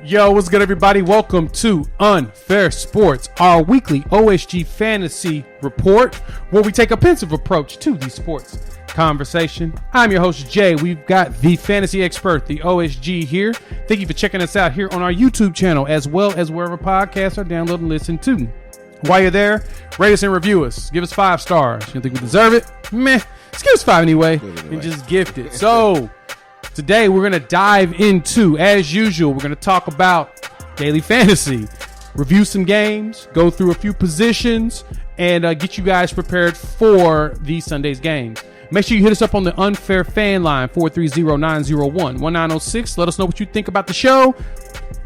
Yo, what's good, everybody? Welcome to Unfair Sports, our weekly OSG Fantasy Report, where we take a pensive approach to the sports conversation. I'm your host, Jay. We've got the fantasy expert, the OSG, here. Thank you for checking us out here on our YouTube channel, as well as wherever podcasts are downloaded and listened to. While you're there, rate us and review us. Give us 5 stars. You don't think we deserve it? Meh. Just give us 5 anyway. And just gift it. So today we're going to dive into, as usual, we're going to talk about daily fantasy, review some games, go through a few positions, and get you guys prepared for these Sunday's games. Make sure you hit us up on the Unfair fan line, 430-901-1906. Let us know what you think about the show.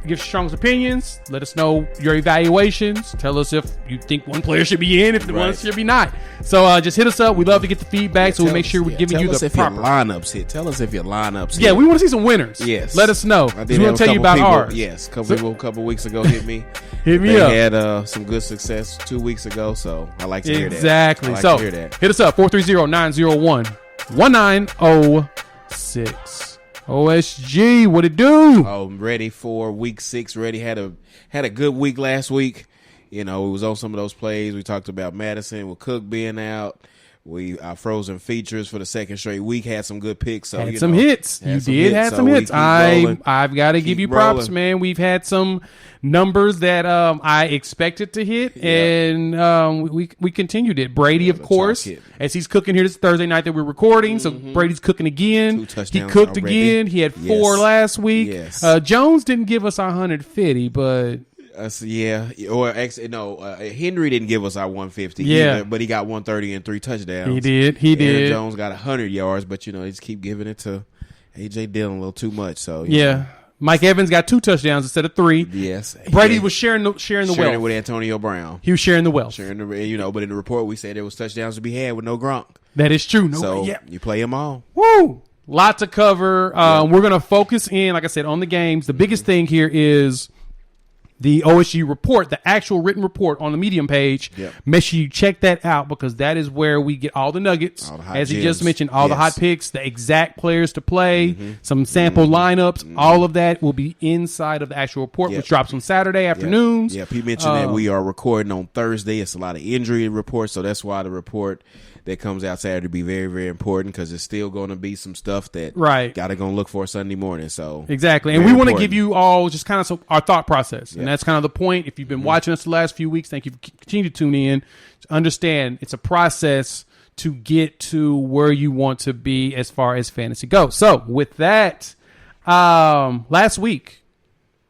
Give strong opinions. Let us know your evaluations. Tell us if you think one player should be in, if the one should be not. So just hit us up. We love to get the feedback, so we'll make sure we're giving you the proper lineups hit. Tell us if your lineups hit. Yeah, we want to see some winners. Yes. Let us know. We want to tell you about ours. Yes, a couple weeks ago hit me. Hit me they up. They had some good success 2 weeks ago, so I like to hear that. Exactly. So hit us up, 430-901-1906. OSG, what it do? Oh, ready for week 6. Ready had a good week last week. You know, it was on some of those plays. We talked about Madison with Cook being out. We PHrozen PHeatures for the second straight week had some good picks. So had some hits. I've got to give you props, man. We've had some numbers that I expected to hit, and we continued it. Brady, of course, as he's cooking here this Thursday night that we're recording. So Brady's cooking again. He cooked already. Again. He had 4 last week. Yes. Jones didn't give us 150, but. Henry didn't give us our 150 either, but he got 130 and 3 touchdowns. He did. Aaron Jones got 100 yards, but they just keep giving it to A.J. Dillon a little too much. So Mike Evans got 2 touchdowns instead of 3. Yes, Brady was sharing the wealth with Antonio Brown. He was sharing the wealth. But in the report we said there was touchdowns to be had with no Gronk. That is true. You play them all. Woo! Lot to cover. We're gonna focus in, like I said, on the games. The biggest thing here is the OSG report, the actual written report on the Medium page. Yep. Make sure you check that out, because that is where we get all the nuggets, as he just mentioned, all the hot picks, the exact players to play, some sample lineups. All of that will be inside of the actual report, which drops on Saturday afternoons. Yep. He mentioned that we are recording on Thursday. It's a lot of injury reports, so that's why the report that comes out Saturday be very, very important, because it's still going to be some stuff that got to go look for Sunday morning. So exactly, and we want to give you all just kind of our thought process, and that's kind of the point. If you've been watching us the last few weeks, thank you for continuing to tune in. Understand it's a process to get to where you want to be as far as fantasy goes. So with that, last week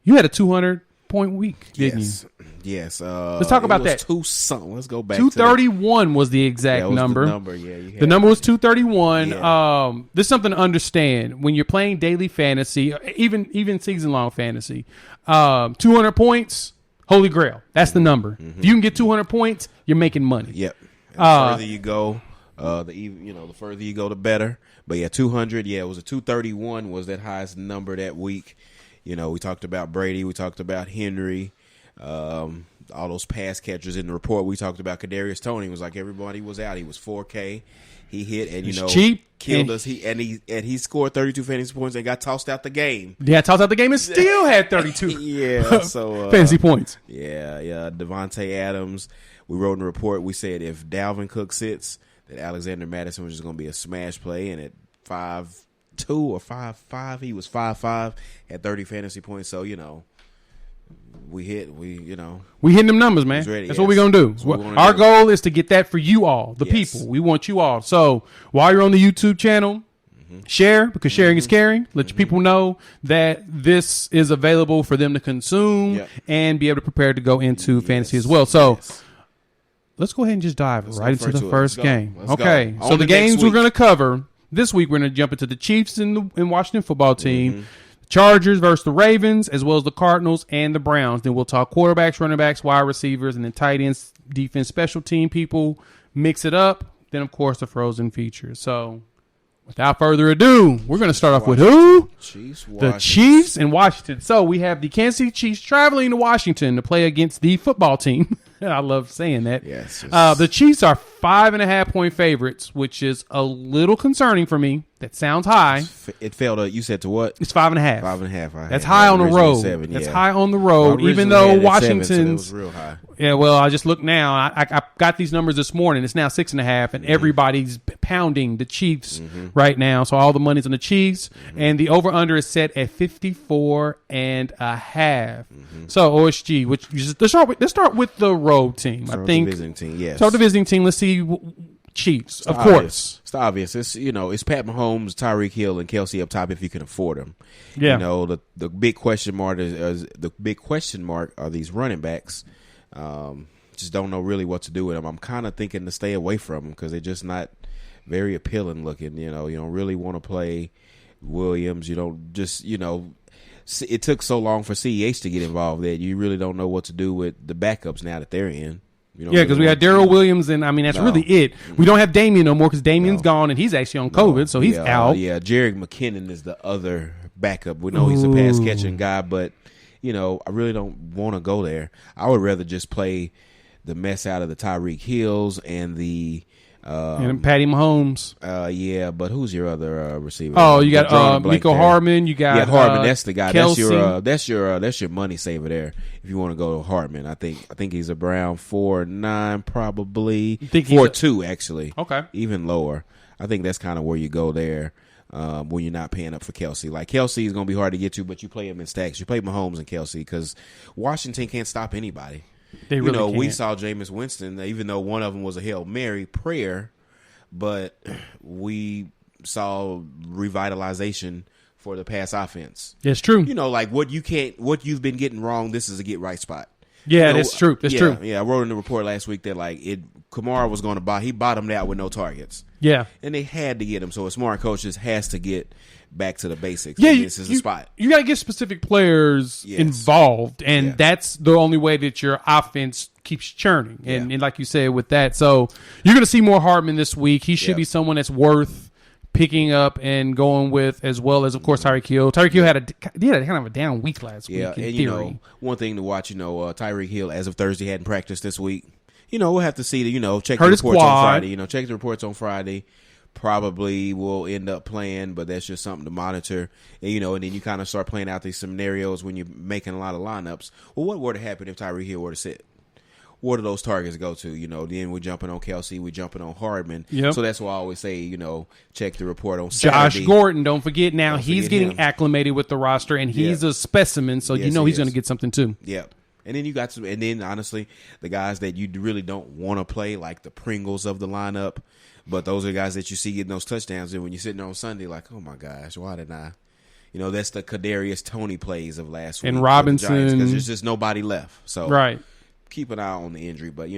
you had a 200-point week, didn't you? Yes. Let's talk about that. Let's go back. 231 was the exact number. The number was 231. Yeah. There's something to understand when you're playing daily fantasy, even season-long fantasy. 200 points, holy grail. That's the number. If you can get 200 points, you're making money. Yep. The further you go, the further you go, the better. But 200. Yeah, it was a 231 was that highest number that week. We talked about Brady. We talked about Henry. All those pass catchers in the report. We talked about Kadarius Toney. It was like everybody was out. He was 4K. He hit and cheap. Killed us. He scored 32 fantasy points and got tossed out the game. Yeah, tossed out the game and still had 32. So fantasy points. Yeah. Devontae Adams. We wrote in the report. We said if Dalvin Cook sits, that Alexander Madison was just going to be a smash play, and at 5'2" or 5'5", he was 5'5", had 30 fantasy points. So we hitting them numbers, man. That's what we're going to do. Our goal is to get that for you all, the people. We want you all. So while you're on the YouTube channel, share, because sharing is caring. Let your people know that this is available for them to consume and be able to prepare to go into fantasy as well. So let's go ahead and just dive right into the first game. Okay, so the games we're going to cover this week, we're going to jump into the Chiefs and Washington football team. Chargers versus the Ravens, as well as the Cardinals and the Browns. Then we'll talk quarterbacks, running backs, wide receivers, and then tight ends, defense, special team people. Mix it up. Then, of course, the PHrozen PHeatures. So, without further ado, we're going to start off with who? The Chiefs and Washington. So, we have the Kansas City Chiefs traveling to Washington to play against the football team. I love saying that. Yes. The Chiefs are 5.5-point favorites, which is a little concerning for me. That sounds high. It fell to, you said to what? It's 5.5. 5.5. That's high on the road. 7, That's yeah. high on the road, Well, even though Washington's. 7, so that was real high. Yeah, well, I just looked now. I got these numbers this morning. It's now 6.5, and everybody's pounding the Chiefs right now. So all the money's on the Chiefs, and the over/under is set at 54.5. So OSG, let's start with the road team. I think the visiting team. Yes. Start the visiting team. Let's see. Chiefs, of obvious. course. It's obvious. It's it's Pat Mahomes, Tyreek Hill, and Kelsey up top if you can afford them. Yeah. The big question mark are these running backs. Just don't know really what to do with them. I'm kind of thinking to stay away from them because they're just not very appealing looking. You don't really want to play Williams. You don't just it took so long for CEH to get involved that you really don't know what to do with the backups now that they're in. Yeah, because we had Darrell Williams, and that's really it. We don't have Damian no more because Damian's gone, and he's actually on COVID, so he's out. Jerick McKinnon is the other backup. We know he's a pass-catching guy, but, I really don't want to go there. I would rather just play the mess out of the Tyreek Hills and the and Patty Mahomes. But who's your other receiver? Oh, you got Nico Hardman. You got Hardman. That's the guy. Kelsey. That's your money saver there. If you want to go to Hardman, I think he's around 4.9 probably. 4.2 actually. Okay, even lower. I think that's kind of where you go there when you're not paying up for Kelsey. Like Kelsey is going to be hard to get to, but you play him in stacks. You play Mahomes and Kelsey because Washington can't stop anybody. They really can't. We saw Jameis Winston, even though one of them was a Hail Mary prayer, but we saw revitalization for the pass offense. It's true. Like what you've been getting wrong, this is a get right spot. Yeah, that's true. That's true. Yeah, I wrote in the report last week that Kamara was going to he bottomed out with no targets. Yeah. And they had to get him, so a smart coach just has to get back to the basics. Yeah, this is a spot. You got to get specific players involved, and that's the only way that your offense keeps churning. And like you said with that, so you're going to see more Hardman this week. He should be someone that's worth picking up and going with, as well as, of course, Tyreek Hill. Tyreek Hill had kind of a down week last week, in theory. One thing to watch, Tyreek Hill, as of Thursday, hadn't practiced this week. We'll have to see, check the reports on Friday. Check the reports on Friday. Probably will end up playing, but that's just something to monitor. And, and then you kind of start playing out these scenarios when you're making a lot of lineups. Well, what would have happened if Tyreek Hill were to sit? Where do those targets go to? Then we're jumping on Kelsey, we're jumping on Hardman. Yep. So that's why I always say, check the report on Saturday. Josh Gordon, don't forget now, he's getting acclimated with the roster, and he's a specimen, so he's going to get something too. Yep. And then you got and then honestly, the guys that you really don't want to play, like the Pringles of the lineup, but those are the guys that you see getting those touchdowns. And when you're sitting there on Sunday, like, oh my gosh, why didn't I? That's the Kadarius Toney plays of last week. And Robinson, because there's just nobody left. So right. Keep an eye on the injury, but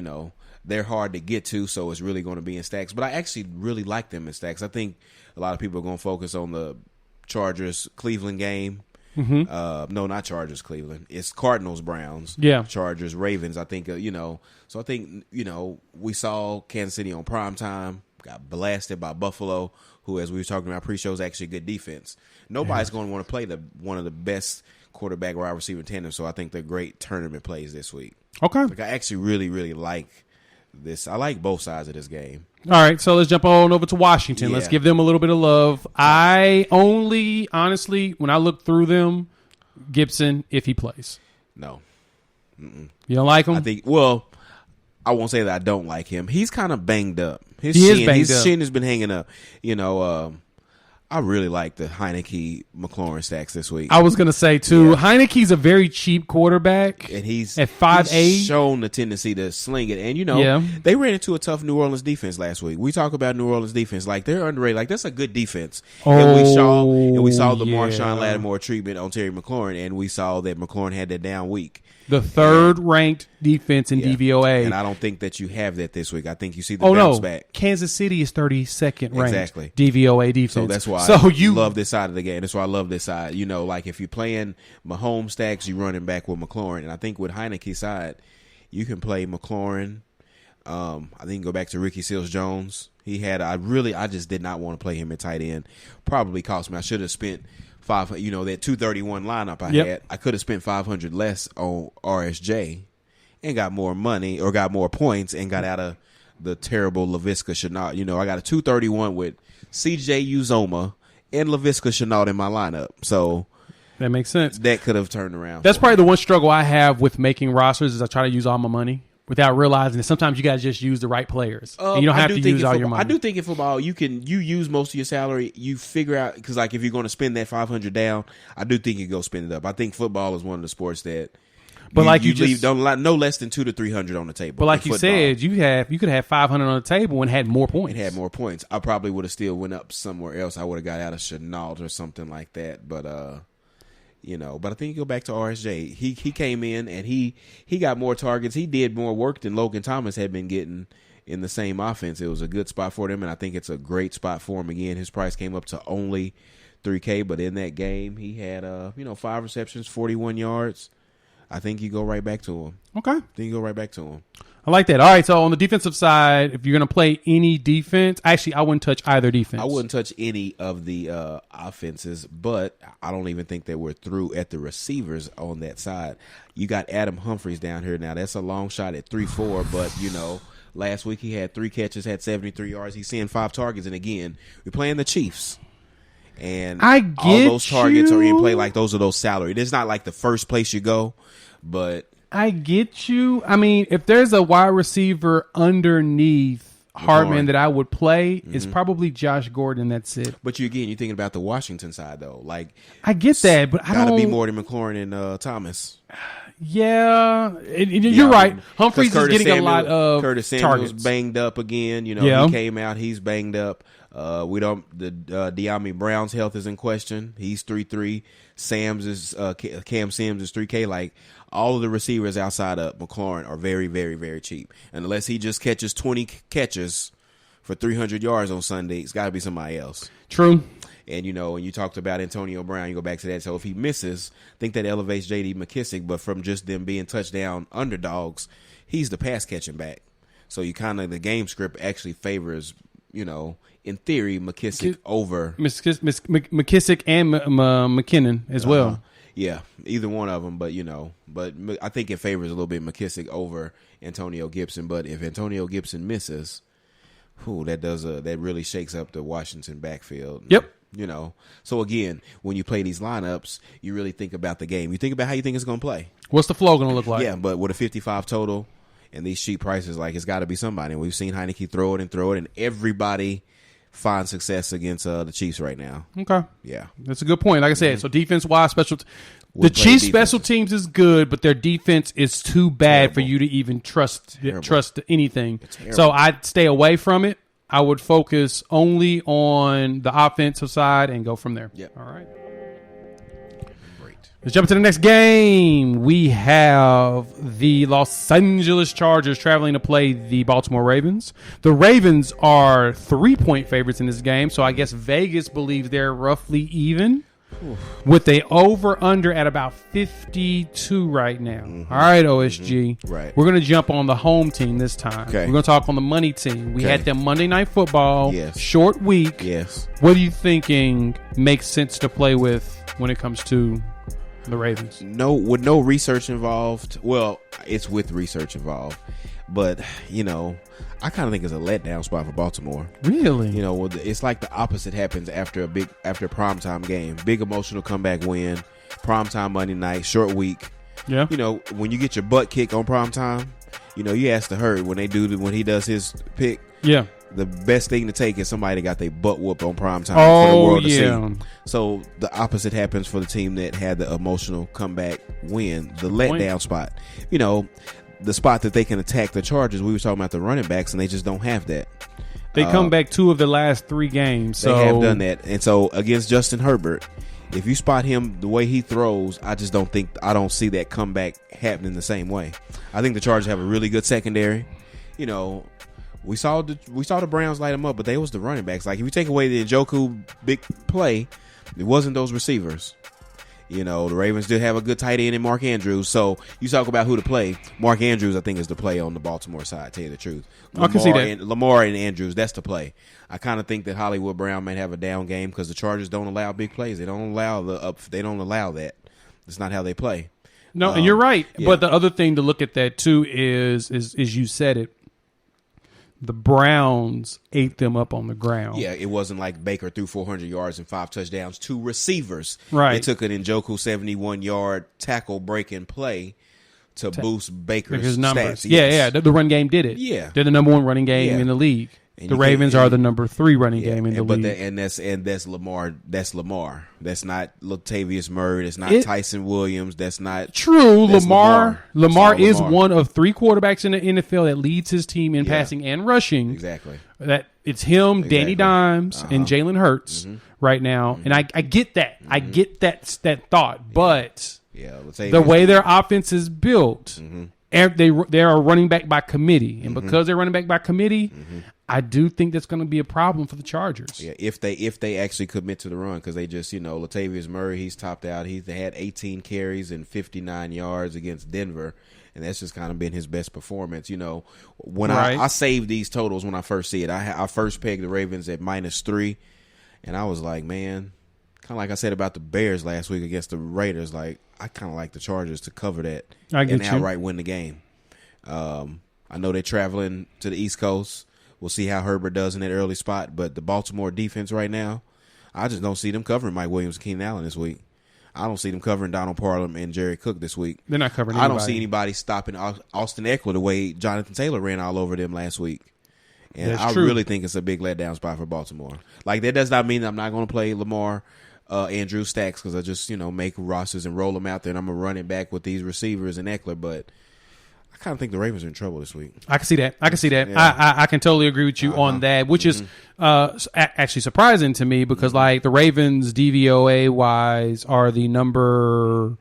they're hard to get to, so it's really going to be in stacks. But I actually really like them in stacks. I think a lot of people are going to focus on the Chargers Cleveland game. No, not Chargers Cleveland. It's Cardinals Browns. Yeah. Chargers Ravens. I think So I think we saw Kansas City on primetime, got blasted by Buffalo, who, as we were talking about pre-show, is actually a good defense. Nobody's going to want to play one of the best quarterback wide receiver tandem. So I think they're great tournament plays this week. Okay. I actually really, really like this. I like both sides of this game. All right, so let's jump on over to Washington. Let's give them a little bit of love. Honestly, when I look through them, Gibson, if he plays. No. You don't like him? I won't say that I don't like him. He's kind of banged up. His shin has been hanging up. I really like the Heineke McLaurin stacks this week. I was going to say, too, Heineke's a very cheap quarterback. And he's at 5'8". He's shown the tendency to sling it. And, they ran into a tough New Orleans defense last week. We talk about New Orleans defense. Like, they're underrated. Like, that's a good defense. And we saw the Marshawn Lattimore treatment on Terry McLaurin, and we saw that McLaurin had that down week. The third-ranked defense in DVOA. And I don't think that you have that this week. I think you see the bounce back. Kansas City is 32nd ranked exactly. DVOA defense. So that's why I love this side of the game. That's why I love this side. Like if you're playing Mahomes stacks, you're running back with McLaurin. And I think with Heineke's side, you can play McLaurin. I think go back to Ricky Seals-Jones. I just did not want to play him at tight end. Probably cost me. I should have spent that 231 lineup I had. I could have spent 500 less on RSJ and got more money or got more points and got out of the terrible Laviska Shenault. You know, I got a 231 with CJ Uzoma and Laviska Shenault in my lineup. So that makes sense. That could have turned around. That's probably the one struggle I have with making rosters is I try to use all my money without realizing that sometimes you guys just use the right players. And you don't have to use all your money. I do think in football you use most of your salary. You figure out because like if you're going to spend that $500 down, I do think you go spend it up. I think football is one of the sports that. But you leave no less than $200 to $300 on the table. But like you said, you could have 500 on the table and had more points. It had more points. I probably would have still went up somewhere else. I would have got out of Shenault or something like that. But but I think you go back to RSJ. He came in and he got more targets. He did more work than Logan Thomas had been getting in the same offense. It was a good spot for them, and I think it's a great spot for him again. His price came up to only $3K, but in that game he had 5 receptions, 41 yards. I think you go right back to him. Okay. I think you go right back to him. I like that. All right, so on the defensive side, if you're going to play any defense, actually, I wouldn't touch either defense. I wouldn't touch any of the offenses, but I don't even think that we're through at the receivers on that side. You got Adam Humphries down here now. That's a long shot at 3-4, but, last week he had 3 catches, had 73 yards. He's seeing 5 targets, and again, we're playing the Chiefs. And all those targets are in play like those are those salary. It's not like the first place you go, but I get you. I mean, if there's a wide receiver underneath Hartman that I would play, it's probably Josh Gordon. That's it. But you're thinking about the Washington side though. Like I get that, but I don't. Gotta be Morty McLaurin and Thomas. Yeah, you're right. Humphries is getting a lot of Curtis Samuel's targets. Banged up again. He came out. He's banged up. De'Ami Brown's health is in question. He's 3-3. Cam Sims is 3K. Like all of the receivers outside of McLaurin are very, very, very cheap. And unless he just catches 20 catches for 300 yards on Sunday, it's got to be somebody else. True. And, when you talked about Antonio Brown, you go back to that. So if he misses, I think that elevates J.D. McKissick. But from just them being touchdown underdogs, he's the pass catching back. So the game script actually favors, in theory, McKissick over McKissick and McKinnon as well. Yeah, either one of them. But I think it favors a little bit McKissick over Antonio Gibson. But if Antonio Gibson misses, that really shakes up the Washington backfield. Yep. So again, when you play these lineups, you really think about the game. You think about how you think it's going to play. What's the flow going to look like? Yeah, but with a 55 total and these cheap prices, like it's got to be somebody. And we've seen Heineke throw it, and everybody find success against the Chiefs right now. Okay. Yeah. That's a good point. Like I said, so defense-wise, the Chiefs' special teams is good, but their defense is too bad for you to even trust anything. So I'd stay away from it. I would focus only on the offensive side and go from there. Yep. All right. Great. Let's jump into the next game. We have the Los Angeles Chargers traveling to play the Baltimore Ravens. The Ravens are 3-point favorites in this game, so I guess Vegas believes they're roughly even. With the over-under at about 52 right now. All right, OSG. Right. We're going to jump on the home team this time. Okay. We're going to talk on the money team. We had them Monday Night Football. Yes. Short week. Yes. What are you thinking makes sense to play with when it comes to the Ravens? With no research involved. Well, it's with research involved. But, I kind of think it's a letdown spot for Baltimore. Really? It's like the opposite happens after a primetime game. Big emotional comeback win, primetime Monday night, short week. Yeah. When you get your butt kicked on primetime, you ask to hurt when he does his pick. Yeah. The best thing to take is somebody that got their butt whooped on primetime for the world to see. So the opposite happens for the team that had the emotional comeback win, the letdown spot. The spot that they can attack the Chargers. We were talking about the running backs, and they just don't have that. They come back 2 of the last 3 games. So. They have done that. And so against Justin Herbert, if you spot him the way he throws, I don't see that comeback happening the same way. I think the Chargers have a really good secondary. We saw the Browns light them up, but they was the running backs. Like if you take away the Njoku big play, it wasn't those receivers. The Ravens did have a good tight end in Mark Andrews. So you talk about who to play. Mark Andrews, I think, is the play on the Baltimore side, to tell you the truth. I can see that. Lamar and Andrews, that's the play. I kind of think that Hollywood Brown might have a down game because the Chargers don't allow big plays. They don't allow They don't allow that. That's not how they play. No, and you're right. Yeah. But the other thing to look at that too is you said it. the Browns ate them up on the ground. Yeah, it wasn't like Baker threw 400 yards and 5 touchdowns to receivers. Right. It took an Njoku 71-yard tackle breaking play to boost Baker's numbers. stats. Yeah. The run game did it. Yeah. They're the number 1 running game in the league. And the Ravens are the number 3 running game in the league. That's Lamar. That's Lamar. That's not Latavius Murray. That's not Tyson Williams. That's not true. That's Lamar is one of 3 quarterbacks in the NFL that leads his team in passing and rushing. Exactly. That it's him, Danny Dimes, and Jalen Hurts right now, and I get that. I get that thought, but the way their offense is built. They are running back by committee, and because they're running back by committee, I do think that's going to be a problem for the Chargers. Yeah, if they actually commit to the run, because they just Latavius Murray, he's topped out. He's had 18 carries and 59 yards against Denver, and that's just kind of been his best performance. When I saved these totals when I first see it, I first pegged the Ravens at -3, and I was like, man, kind of like I said about the Bears last week against the Raiders, like I kind of like the Chargers to cover that and outright win the game. I know they're traveling to the East Coast. We'll see how Herbert does in that early spot, but the Baltimore defense right now, I just don't see them covering Mike Williams and Keenan Allen this week. I don't see them covering Donald Parham and Jerry Cook this week. They're not covering anybody. I don't see anybody stopping Austin Eckler the way Jonathan Taylor ran all over them last week. And I really think it's a big letdown spot for Baltimore. Like, that does not mean I'm not going to play Lamar, Andrew Stacks, because I just, make rosters and roll them out there, and I'm going to run it back with these receivers and Eckler, but I kind of think the Ravens are in trouble this week. I can see that. Yeah. I can totally agree with you on that, which is actually surprising to me because, like, the Ravens DVOA wise are the number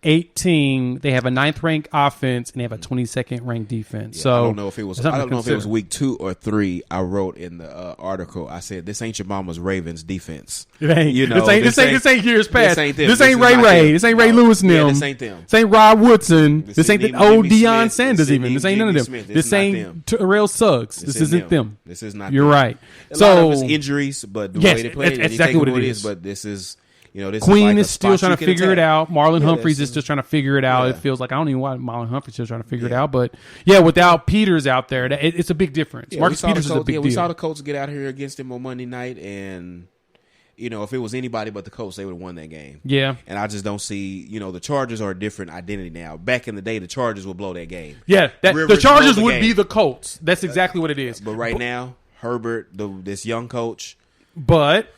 18. They have a 9th ranked offense and they have a 22nd ranked defense. Yeah, so I don't know if it was week 2 or 3. I wrote in the article. I said this ain't your mama's Ravens defense. It ain't. This ain't years past. This ain't Ray. This ain't Ray Lewis and them. This ain't them. This ain't Rod Woodson. This ain't the old Deion Sanders even. This ain't none of them. This ain't Terrell Suggs. This isn't them. This is not. You're right. A lot of it's injuries, but the way they play that's exactly what it is. But this is. This Queen is still trying to figure it out. Marlon Humphreys is still trying to figure it out. Yeah. It feels like I don't even know why Marlon Humphreys is still trying to figure it out. But without Peters out there, it's a big difference. Marcus Peters is a big deal. We saw the Colts get out here against him on Monday night, and if it was anybody but the Colts, they would have won that game. Yeah, and I just don't see. The Chargers are a different identity now. Back in the day, the Chargers would blow that game. Yeah, the Chargers would be the Colts. That's exactly what it is. But right now, Herbert, this young coach. But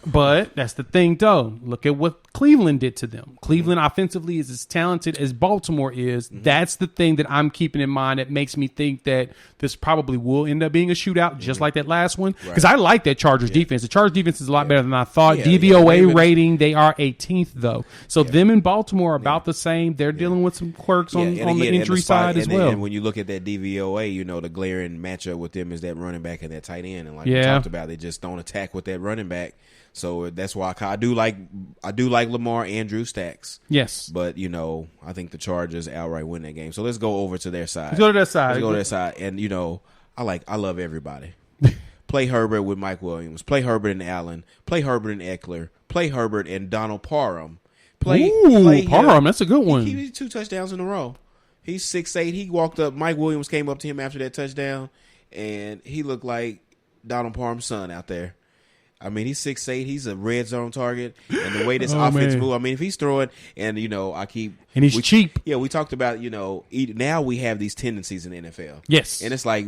that's the thing, though. Look at what Cleveland did to them. Cleveland offensively is as talented as Baltimore is. That's the thing that I'm keeping in mind that makes me think that this probably will end up being a shootout, just like that last one. Because I like that Chargers defense. The Chargers defense is a lot better than I thought. DVOA rating, they are 18th, though. So them and Baltimore are about the same. They're dealing with some quirks on the injury side as well. And when you look at that DVOA, the glaring matchup with them is that running back and that tight end. And like we talked about, they just don't attack with that running back. So that's why I do like Lamar, Andrew Stacks. Yes, but I think the Chargers outright win that game. So let's go over to their side. Let's go to their side. And I love everybody. Play Herbert with Mike Williams. Play Herbert and Allen. Play Herbert and Eckler. Play Herbert and Donald Parham. Play Parham. That's a good one. He 2 touchdowns in a row. He's 6'8". He walked up. Mike Williams came up to him after that touchdown, and he looked like Donald Parham's son out there. I mean, he's 6'8". He's a red zone target, and the way this offense moves. I mean, if he's throwing, and he's cheap. Yeah, we talked about now we have these tendencies in the NFL. Yes, and it's like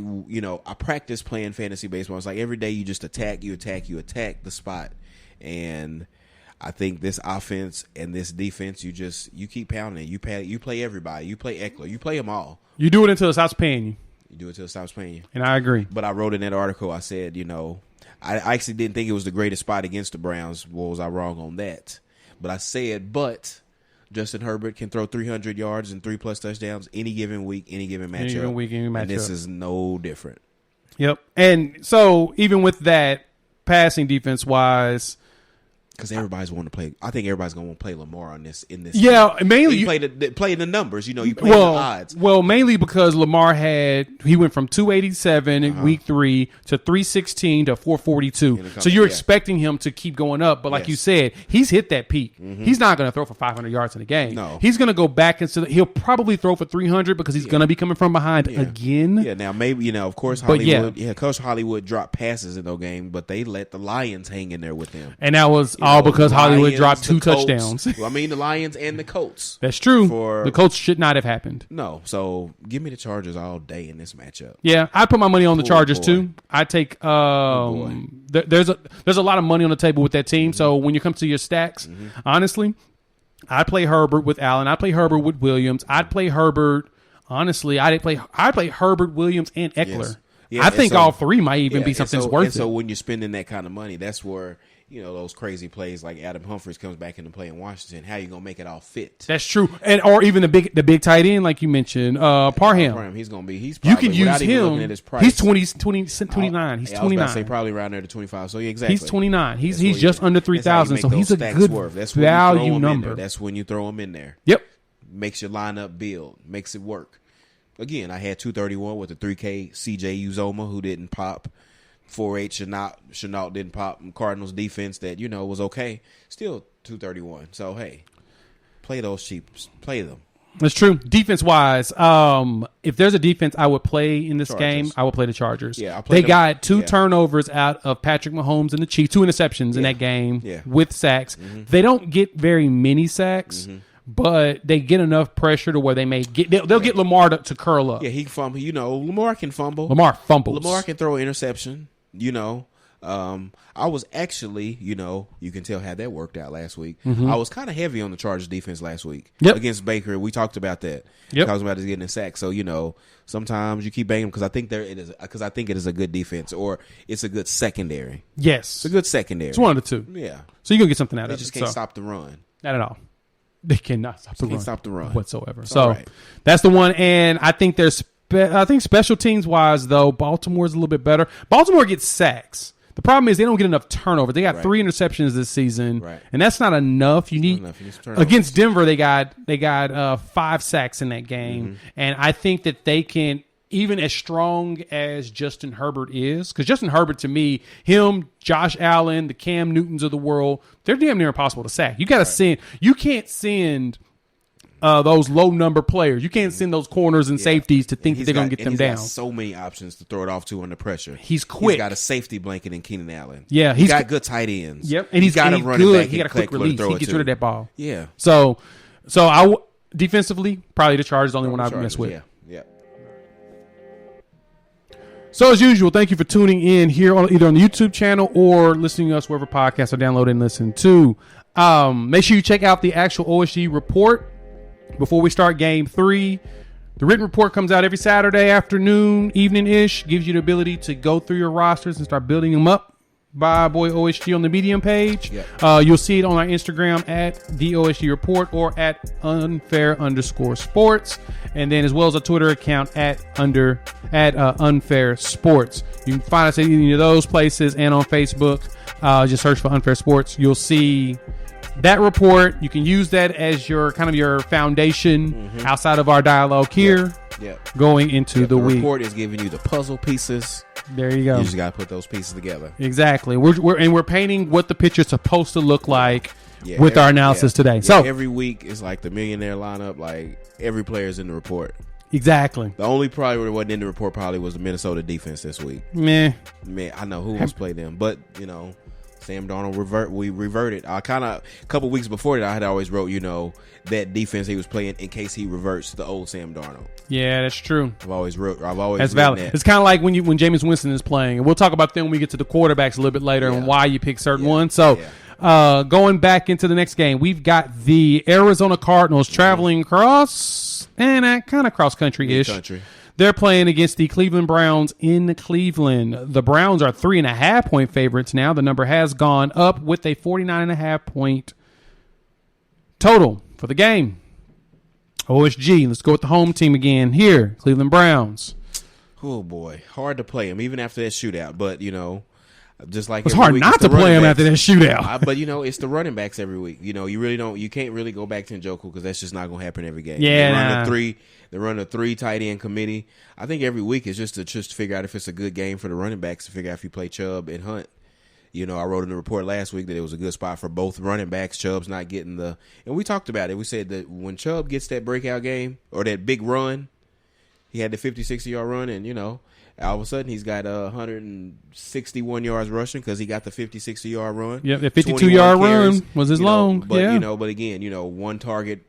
I practice playing fantasy baseball. It's like every day you just attack the spot, and I think this offense and this defense, you keep pounding it. You play everybody. You play Eckler. You play them all. You do it until it stops paying you. You do it until it stops paying you. And I agree. But I wrote in that article. I said I actually didn't think it was the greatest spot against the Browns. Well, was I wrong on that? But I said, Justin Herbert can throw 300 yards and 3+ touchdowns any given week, any given matchup. And this is no different. Yep. And so even with that, passing defense wise, Because everybody's want to play. I think everybody's gonna want to play Lamar in this. Yeah, mainly you play the numbers. You play the odds. Well, mainly because Lamar he went from 287 in week 3 to 316 to 442. So you're expecting him to keep going up, but like you said, he's hit that peak. He's not going to throw for 500 yards in a game. No, he's going to go back he'll probably throw for 300 because he's going to be coming from behind again. Yeah, now maybe of course Hollywood. Coach Hollywood dropped passes in those games, but they let the Lions hang in there with them, and that was all because Hollywood dropped 2 touchdowns. Well, I mean, the Lions and the Colts. That's true. The Colts should not have happened. No, so give me the Chargers all day in this matchup. Yeah, I put my money on the Chargers too. I take. There's a lot of money on the table with that team. So when you come to your stacks, honestly, I play Herbert with Allen. I play Herbert with Williams. I'd play Herbert. Honestly, I play Herbert, Williams, and Eckler. Yes. Yeah, I think all three might even be something worth it. So when you're spending that kind of money, that's where those crazy plays like Adam Humphries comes back into play in Washington. How you gonna make it all fit? That's true, or even the big tight end like you mentioned, Parham. He's gonna be. He's you can use him. At his price. He's 29. He's 29. I was about to say probably around there to 25. So exactly. He's 29. He's just under 3,000. So he's a good value number. That's when you throw him in there. Yep. Makes your lineup build. Makes it work. Again, I had 231 with the 3K CJ Uzoma who didn't pop. 4-8 Chenault didn't pop. Cardinals defense that was okay. Still 231. So hey, play those cheaps. Play them. That's true. Defense wise, if there's a defense I would play in this game, I would play the Chargers. Yeah, they got 2 turnovers out of Patrick Mahomes and the Chiefs. 2 interceptions in that game with sacks. They don't get very many sacks. But they get enough pressure to where they'll get Lamar to curl up. Yeah, he fumble. Lamar can fumble. Lamar fumbles. Lamar can throw an interception. I was actually, you can tell how that worked out last week. I was kind of heavy on the Chargers defense last week against Baker. We talked about that. Talking about getting a sack. So sometimes you keep banging because I think it is a good defense or it's a good secondary. Yes, it's a good secondary. It's one of the two. Yeah. So you're gonna get something out of it. They just can't stop the run. Not at all. They cannot stop the run whatsoever. So that's the one. And I think special teams wise though, Baltimore's a little bit better. Baltimore gets sacks. The problem is they don't get enough turnover. They got 3 interceptions this season, and that's not enough. You need against Denver. They got 5 sacks in that game, and I think that they can. Even as strong as Justin Herbert is, because Justin Herbert, to me, him, Josh Allen, the Cam Newtons of the world, they're damn near impossible to sack. You got to send. You can't send those low number players. You can't send those corners and safeties to think that they're going to get them down. Got so many options to throw it off to under pressure. He's quick. He's got a safety blanket in Keenan Allen. Yeah, he's got good tight ends. Yep, and he's got a good. He got a quick release. He gets rid of that ball. Yeah. So defensively, probably the Chargers, the only one I would mess with. Yeah. So as usual, thank you for tuning in here either on the YouTube channel or listening to us wherever podcasts are downloaded and listened to. Make sure you check out the actual OSG report before we start Game 3. The written report comes out every Saturday afternoon, evening-ish. Gives you the ability to go through your rosters and start building them up by boy OSG on the Medium page. You'll see it on our Instagram at the OSG report or at unfair_sports. And then as well as a Twitter account at Unfair Sports. You can find us at any of those places and on Facebook. Just search for Unfair Sports. You'll see that report. You can use that as your kind of your foundation outside of our dialogue here going into the week. The report is giving you the puzzle pieces. There you go. You just got to put those pieces together. Exactly. We're painting what the picture's supposed to look like with our analysis today. So every week is like the millionaire lineup. Like every player's in the report. Exactly. The only probably that wasn't in the report probably was the Minnesota defense this week. Man, I know who else played them, but Sam Darnold we reverted. I kind of a couple weeks before that I had always wrote that defense he was playing in case he reverts to the old Sam Darnold. Yeah, that's true. I've always that's valid. That. It's kind of like when Jameis Winston is playing, and we'll talk about them when we get to the quarterbacks a little bit later and why you pick certain ones. So, going back into the next game, we've got the Arizona Cardinals traveling across and kind of cross country-ish. They're playing against the Cleveland Browns in Cleveland. The Browns are 3.5-point favorites now. The number has gone up with a 49.5-point total for the game. OSG, let's go with the home team again here, Cleveland Browns. Oh, boy. Hard to play them, even after that shootout. But, Just like it's hard not to play him after that shootout. But it's the running backs every week. You can't really go back to Njoku because that's just not going to happen every game. Yeah, they run a 3 tight end committee. I think every week is just to figure out if it's a good game for the running backs, to figure out if you play Chubb and Hunt. I wrote in the report last week that it was a good spot for both running backs. Chubb's not getting and we talked about it. We said that when Chubb gets that breakout game or that big run, he had the 50, 60-yard run, and all of a sudden he's got 161 yards rushing because he got the 50, 60-yard run. Yep, the 52-yard run was his long. But but again, one target,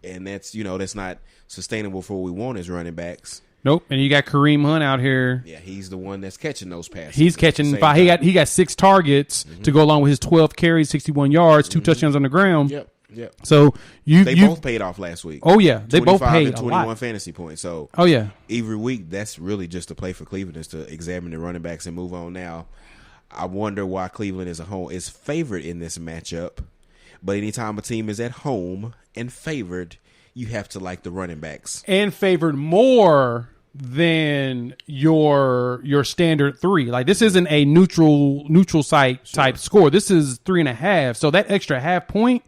and that's that's not sustainable for what we want as running backs. Nope, and you got Kareem Hunt out here. Yeah, he's the one that's catching those passes. He's catching 5. He got 6 targets to go along with his 12 carries, 61 yards, 2 touchdowns on the ground. Yep. So they both paid off last week. Oh yeah, they both paid 21 fantasy points. So every week that's really just a play for Cleveland, is to examine the running backs and move on. Now, I wonder why Cleveland is favored in this matchup. But anytime a team is at home and favored, you have to like the running backs. And favored more than your standard 3. Like, this isn't a neutral site type score. This is 3.5. So that extra half point,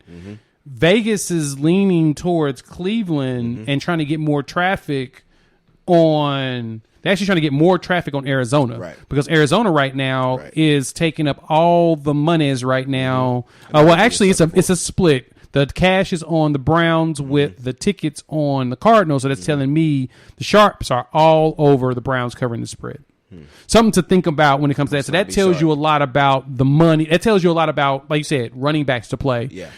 Vegas is leaning towards Cleveland and trying to get more traffic on. They're actually trying to get more traffic on Arizona, right? Because Arizona right now is taking up all the monies right now. Well, actually, it's a split. The cash is on the Browns with the tickets on the Cardinals, so that's telling me the sharps are all over the Browns covering the spread. Something to think about when it comes to that. So that tells you a lot about the money. That tells you a lot about, like you said, running backs to play. Yeah.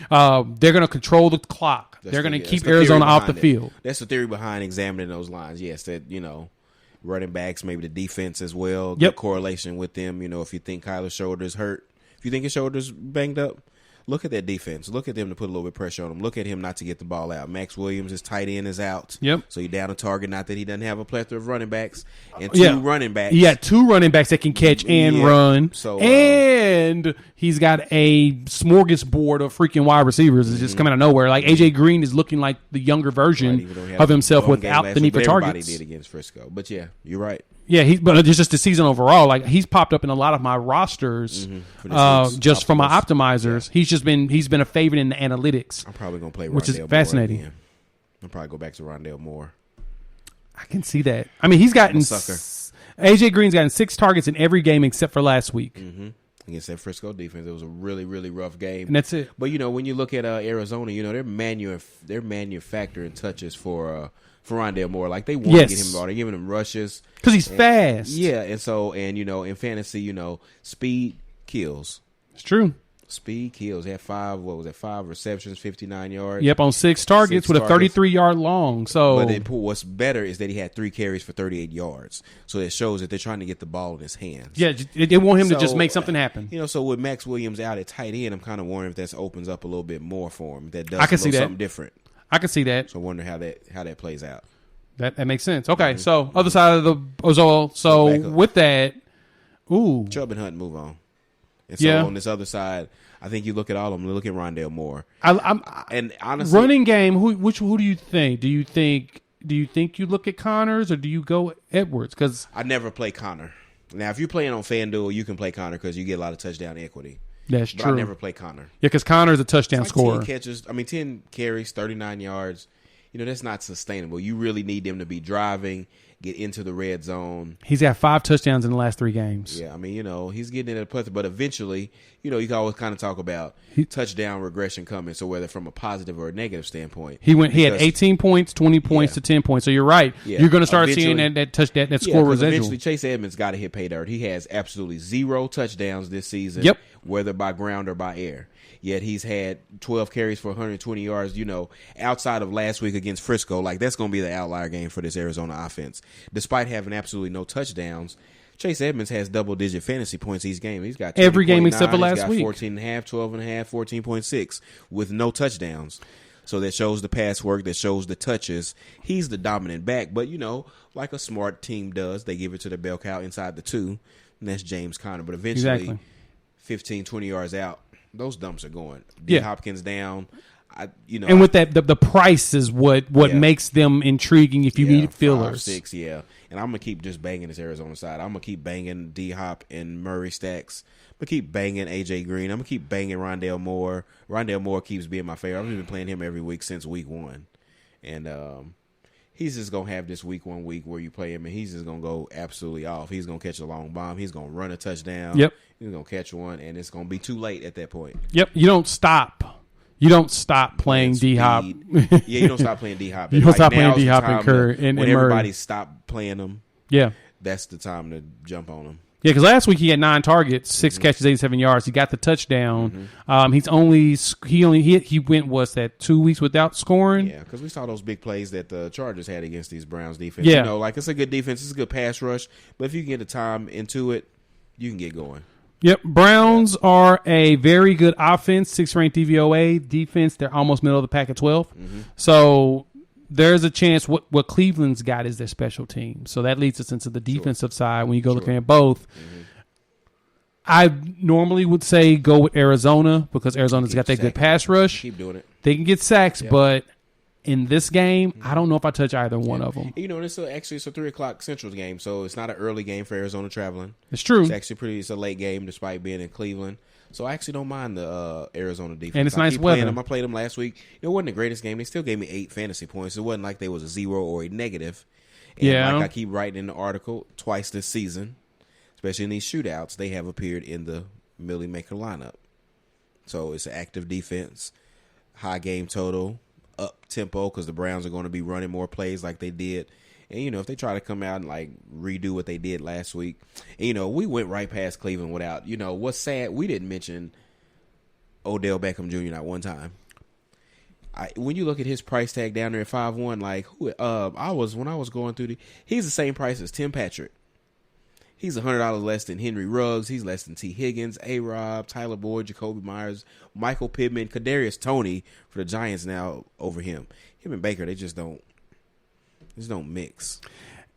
They're going to control the clock. They're going to keep Arizona off the field. That's the theory behind examining those lines. Yes, that, running backs, maybe the defense as well. Good correlation with them. If you think Kyler's shoulder's hurt, if you think his shoulder's banged up, look at that defense. Look at them to put a little bit of pressure on him. Look at him not to get the ball out. Max Williams, his tight end, is out. Yep. So you're down a target. Not that he doesn't have a plethora of running backs and 2 running backs. He got 2 running backs that can catch and run. So and he's got a smorgasbord of freaking wide receivers. It's just coming out of nowhere. Like AJ Green is looking like the younger version of himself without the need for targets. Everybody did against Frisco, but yeah, you're right. Yeah, but it's just the season overall. Like, he's popped up in a lot of my rosters, just from my optimizers. Yeah. He's been a favorite in the analytics. I'm probably gonna play Rondale, which is fascinating. Moore again. I'll probably go back to Rondale Moore. I can see that. I mean, he's gotten AJ Green's gotten 6 targets in every game except for last week. Against that Frisco defense, it was a really, really rough game. And that's it. But when you look at Arizona, they're manufacturing touches for Rondale Moore. Like, they want to get him the ball. They're giving him rushes because he's fast. Yeah, and in fantasy, speed kills. It's true. Speed kills. He had 5 receptions, 59 yards. Yep, on 6 targets with a 33-yard long. So, but what's better is that he had 3 carries for 38 yards. So it shows that they're trying to get the ball in his hands. Yeah, they want him to just make something happen. So with Max Williams out at tight end, I'm kind of wondering if that opens up a little bit more for him. That does something different. I can see that. So I wonder how that plays out. That makes sense. Okay, so other side of the Ozol. So with that, Chubb and Hunt move on. And so on this other side, I think you look at all of them. Look at Rondale Moore. And honestly, running game. Who do you think? Do you think you look at Connors or do you go Edwards? Because I never play Connor. Now, if you're playing on FanDuel, you can play Connor because you get a lot of touchdown equity. That's but true. I never play Connor. Yeah, because Connor's a touchdown scorer. 10 carries, 39 yards. That's not sustainable. You really need them to be driving, get into the red zone. He's got 5 touchdowns in the last 3 games. Yeah, he's getting it at a plethora. But eventually, you can always kind of talk about touchdown regression coming. So whether from a positive or a negative standpoint. He had 18 points, 20 points to 10 points. So you're right. Yeah. You're going to start seeing that score residual. Eventually, Chase Edmonds got to hit pay dirt. He has absolutely 0 touchdowns this season. Yep. Whether by ground or by air. Yet he's had 12 carries for 120 yards, outside of last week against Frisco. Like, that's going to be the outlier game for this Arizona offense. Despite having absolutely no touchdowns, Chase Edmonds has double-digit fantasy points each game. He's got every game except for last week. 14.5, 12.5, 14.6 with no touchdowns. So that shows the pass work, that shows the touches. He's the dominant back. But, like a smart team does, they give it to the bell cow inside the 2, and that's James Conner. But eventually, 15, 20 yards out, those dumps are going. D. Hopkins down. and with that, the price is what makes them intriguing if you need fillers. 5, 6, and I'm gonna keep just banging this Arizona side. I'm gonna keep banging D Hop and Murray stacks. I'm gonna keep banging AJ Green. I'm gonna keep banging Rondale Moore. Rondale Moore keeps being my favorite. I've been playing him every week since week 1, and he's just gonna have this week 1 week where you play him, and he's just gonna go absolutely off. He's gonna catch a long bomb. He's gonna run a touchdown. Yep. He's gonna catch one, and it's gonna be too late at that point. Yep. You don't stop playing D Hop. You don't stop playing D Hop. You don't stop playing D Hop and Kerr and when Murray. Everybody stop playing them. Yeah. That's the time to jump on them. Yeah, because last week he had 9 targets, 6 catches, 87 yards. He got the touchdown. He went 2 weeks without scoring. Yeah, because we saw those big plays that the Chargers had against these Browns defense. Yeah, it's a good defense, it's a good pass rush, but if you can get the time into it, you can get going. Yep, Browns are a very good offense, 6th ranked DVOA defense. They're almost middle of the pack at 12. So there's a chance what Cleveland's got is their special team. So that leads us into the defensive side when you go looking at both. I normally would say go with Arizona because Arizona's got that good pass rush. Keep doing it. They can get sacks, but in this game, I don't know if I touch either one of them. It's a 3:00 Central game, so it's not an early game for Arizona traveling. It's true. It's a late game despite being in Cleveland. So I actually don't mind the Arizona defense. And it's nice weather. I played them last week. It wasn't the greatest game. They still gave me 8 fantasy points. It wasn't like they was a 0 or a negative. And like I keep writing in the article, twice this season, especially in these shootouts, they have appeared in the Millie Maker lineup. So it's an active defense, high game total, up tempo because the Browns are going to be running more plays like they did. And, if they try to come out and, redo what they did last week. And, we went right past Cleveland without, what's sad, we didn't mention Odell Beckham Jr. not one time. When you look at his price tag down there at 5-1, when I was going through he's the same price as Tim Patrick. He's $100 less than Henry Ruggs. He's less than T. Higgins, A-Rob, Tyler Boyd, Jacoby Myers, Michael Pittman, Kadarius Toney for the Giants now over him. Him and Baker, they just don't mix.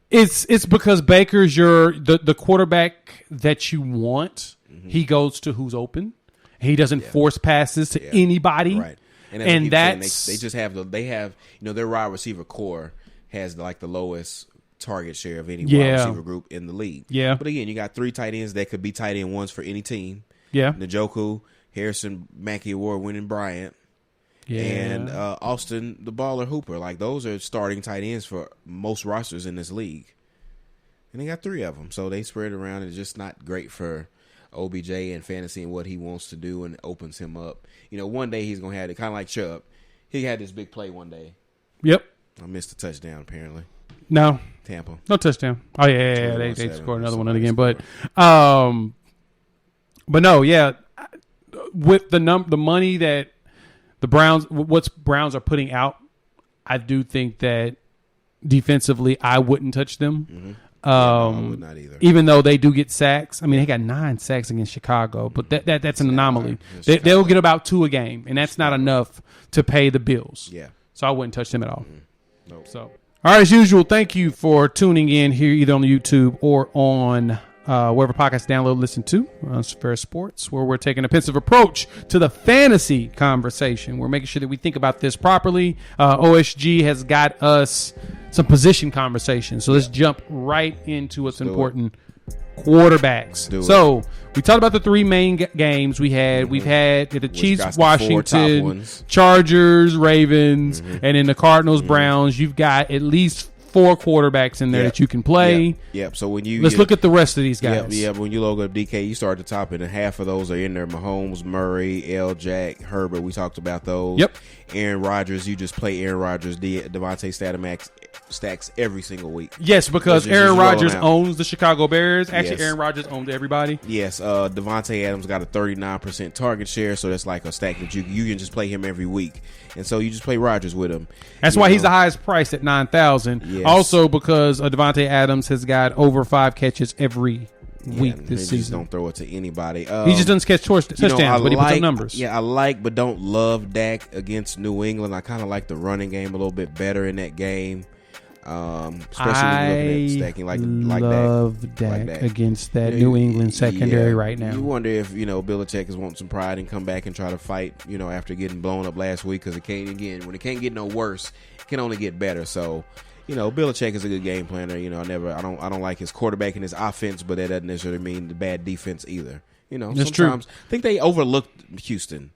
It's because Baker's the quarterback that you want. He goes to who's open. He doesn't force passes to anybody. Right. And that's they just have their wide receiver core has the lowest target share of any wide receiver group in the league. Yeah. But again, you got 3 tight ends that could be tight end ones for any team. Yeah. Njoku, Harrison Mackey Award winning Bryant. Yeah. And Austin, the baller Hooper. Those are starting tight ends for most rosters in this league. And they got 3 of them. So they spread around. It's just not great for OBJ and fantasy and what he wants to do, and it opens him up. One day he's going to have it, kind of like Chubb. He had this big play one day. Yep. I missed a touchdown, apparently. No. Tampa. No touchdown. Oh, yeah. They scored another one again. But no, yeah. With the money that the Browns are putting out, I do think that defensively I wouldn't touch them. I would not either. Even though they do get sacks. I mean, they got 9 sacks against Chicago, but that's an anomaly. They'll get about 2 a game, and that's not enough to pay the bills. Yeah. So I wouldn't touch them at all. Nope. So, all right, as usual, thank you for tuning in here either on the YouTube or on wherever podcasts download, listen to on UNFAIRSports, where we're taking a pensive approach to the fantasy conversation. We're making sure that we think about this properly. OSG has got us some position conversation. So let's jump right into what's important. Quarterbacks. So we talked about the 3 main games we had. We've had the Chiefs, Washington, Chargers, Ravens, and in the Cardinals, Browns. You've got at least 4 quarterbacks in there that you can play. Yep. So when let's look at the rest of these guys. Yep. When you load up DK, you start at the top, and half of those are in there. Mahomes, Murray, L. Jack, Herbert. We talked about those. Yep. Aaron Rodgers. You just play Aaron Rodgers, Devontae stacks every single week. Yes, because Aaron Rodgers owns the Chicago Bears. Actually, Aaron Rodgers owns everybody. Yes. Devontae Adams got a 39% target share, so that's like a stack that you can just play him every week. And so you just play Rodgers with him. That's why he's the highest price at $9,000. Yes. Also because Devontae Adams has got over 5 catches every week this season. Just don't throw it to anybody. He just doesn't catch touchdowns, but he puts up numbers. Yeah, I like but don't love Dak against New England. I kind of like the running game a little bit better in that game. Especially when you're looking at stacking like love Dak against that New England secondary right now. You wonder if Belichick is wanting some pride and come back and try to fight. After getting blown up last week, because when it can't get no worse, it can only get better. So. Belichick is a good game planner. I don't like his quarterback and his offense, but that doesn't necessarily mean the bad defense either. That's sometimes true. I think they overlooked Houston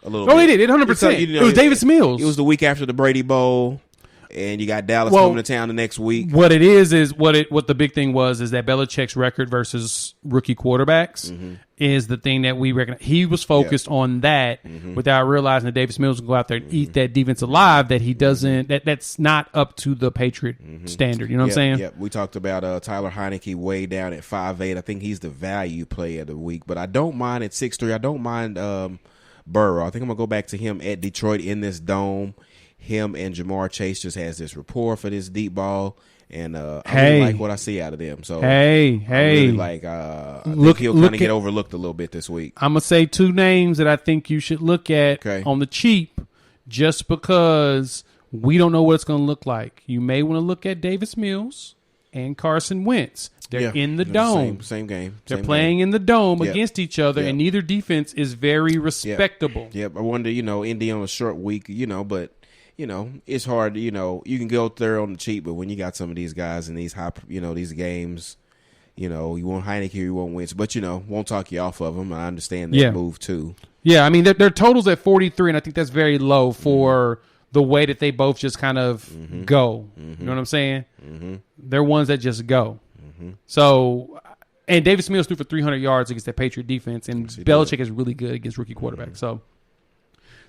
a little bit. Oh, they did, 100%. It was Davis Mills. It was the week after the Brady Bowl, and you got Dallas coming to town the next week. What it is what the big thing was is that Belichick's record versus rookie quarterbacks is the thing that we recognize. He was focused on that without realizing that Davis Mills will go out there and eat that defense alive, that he doesn't, that's not up to the Patriot standard. You know what I'm saying? Yeah, we talked about Tyler Heineke way down at 5'8". I think he's the value play of the week, but I don't mind at 6'3". I don't mind Burrow. I think I'm going to go back to him at Detroit in this dome. Him and Jamar Chase just has this rapport for this deep ball, and I really like what I see out of them. So I really like. I think he'll kind of get overlooked a little bit this week. I'm gonna say two names that I think you should look at on the cheap, just because we don't know what it's going to look like. You may want to look at Davis Mills and Carson Wentz. They're in the dome. Same game. They're playing in the dome against each other, and neither defense is very respectable. Yep. I wonder, Indy on a short week, but. It's hard. You can go there on the cheap, but when you got some of these guys in these high, these games, you want Heineke, you want Wentz, but won't talk you off of them. I understand that move too. Yeah, I mean their totals at 43, and I think that's very low for the way that they both just kind of go. You know what I'm saying? They're ones that just go. So, and Davis Mills threw for 300 yards against that Patriot defense, and Belichick is really good against rookie quarterbacks. So.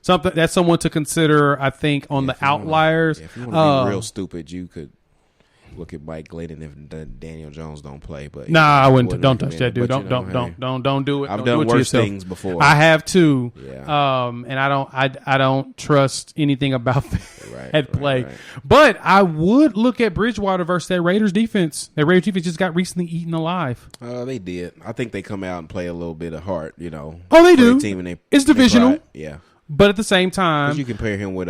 That's someone to consider, I think, on the outliers. If you want to be real stupid, you could look at Mike Glennon if Daniel Jones don't play. But I wouldn't. Don't touch that dude. Don't do it. I've done worse things before. I have too. Yeah. And I don't trust anything about that play. Right. But I would look at Bridgewater versus that Raiders defense. That Raiders defense just got recently eaten alive. They did. I think they come out and play a little bit of heart. Oh, they do. Team and it's divisional. Yeah. But at the same time, you compare him with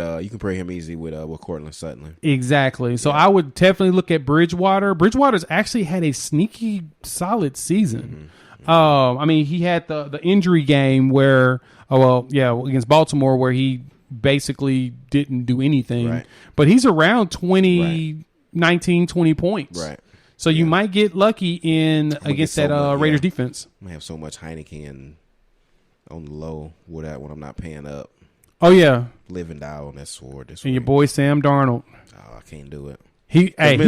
easy with Cortland Sutton. Exactly. So I would definitely look at Bridgewater. Bridgewater's actually had a sneaky solid season. I mean, he had the injury game where against Baltimore where he basically didn't do anything. Right. But he's around 19, 20 points. Right. So you might get lucky against that Raiders defense. I have so much Heineke on the low when I'm not paying up. Oh, yeah. Live and die on that sword. And your boy Sam Darnold. Oh, I can't do it. He had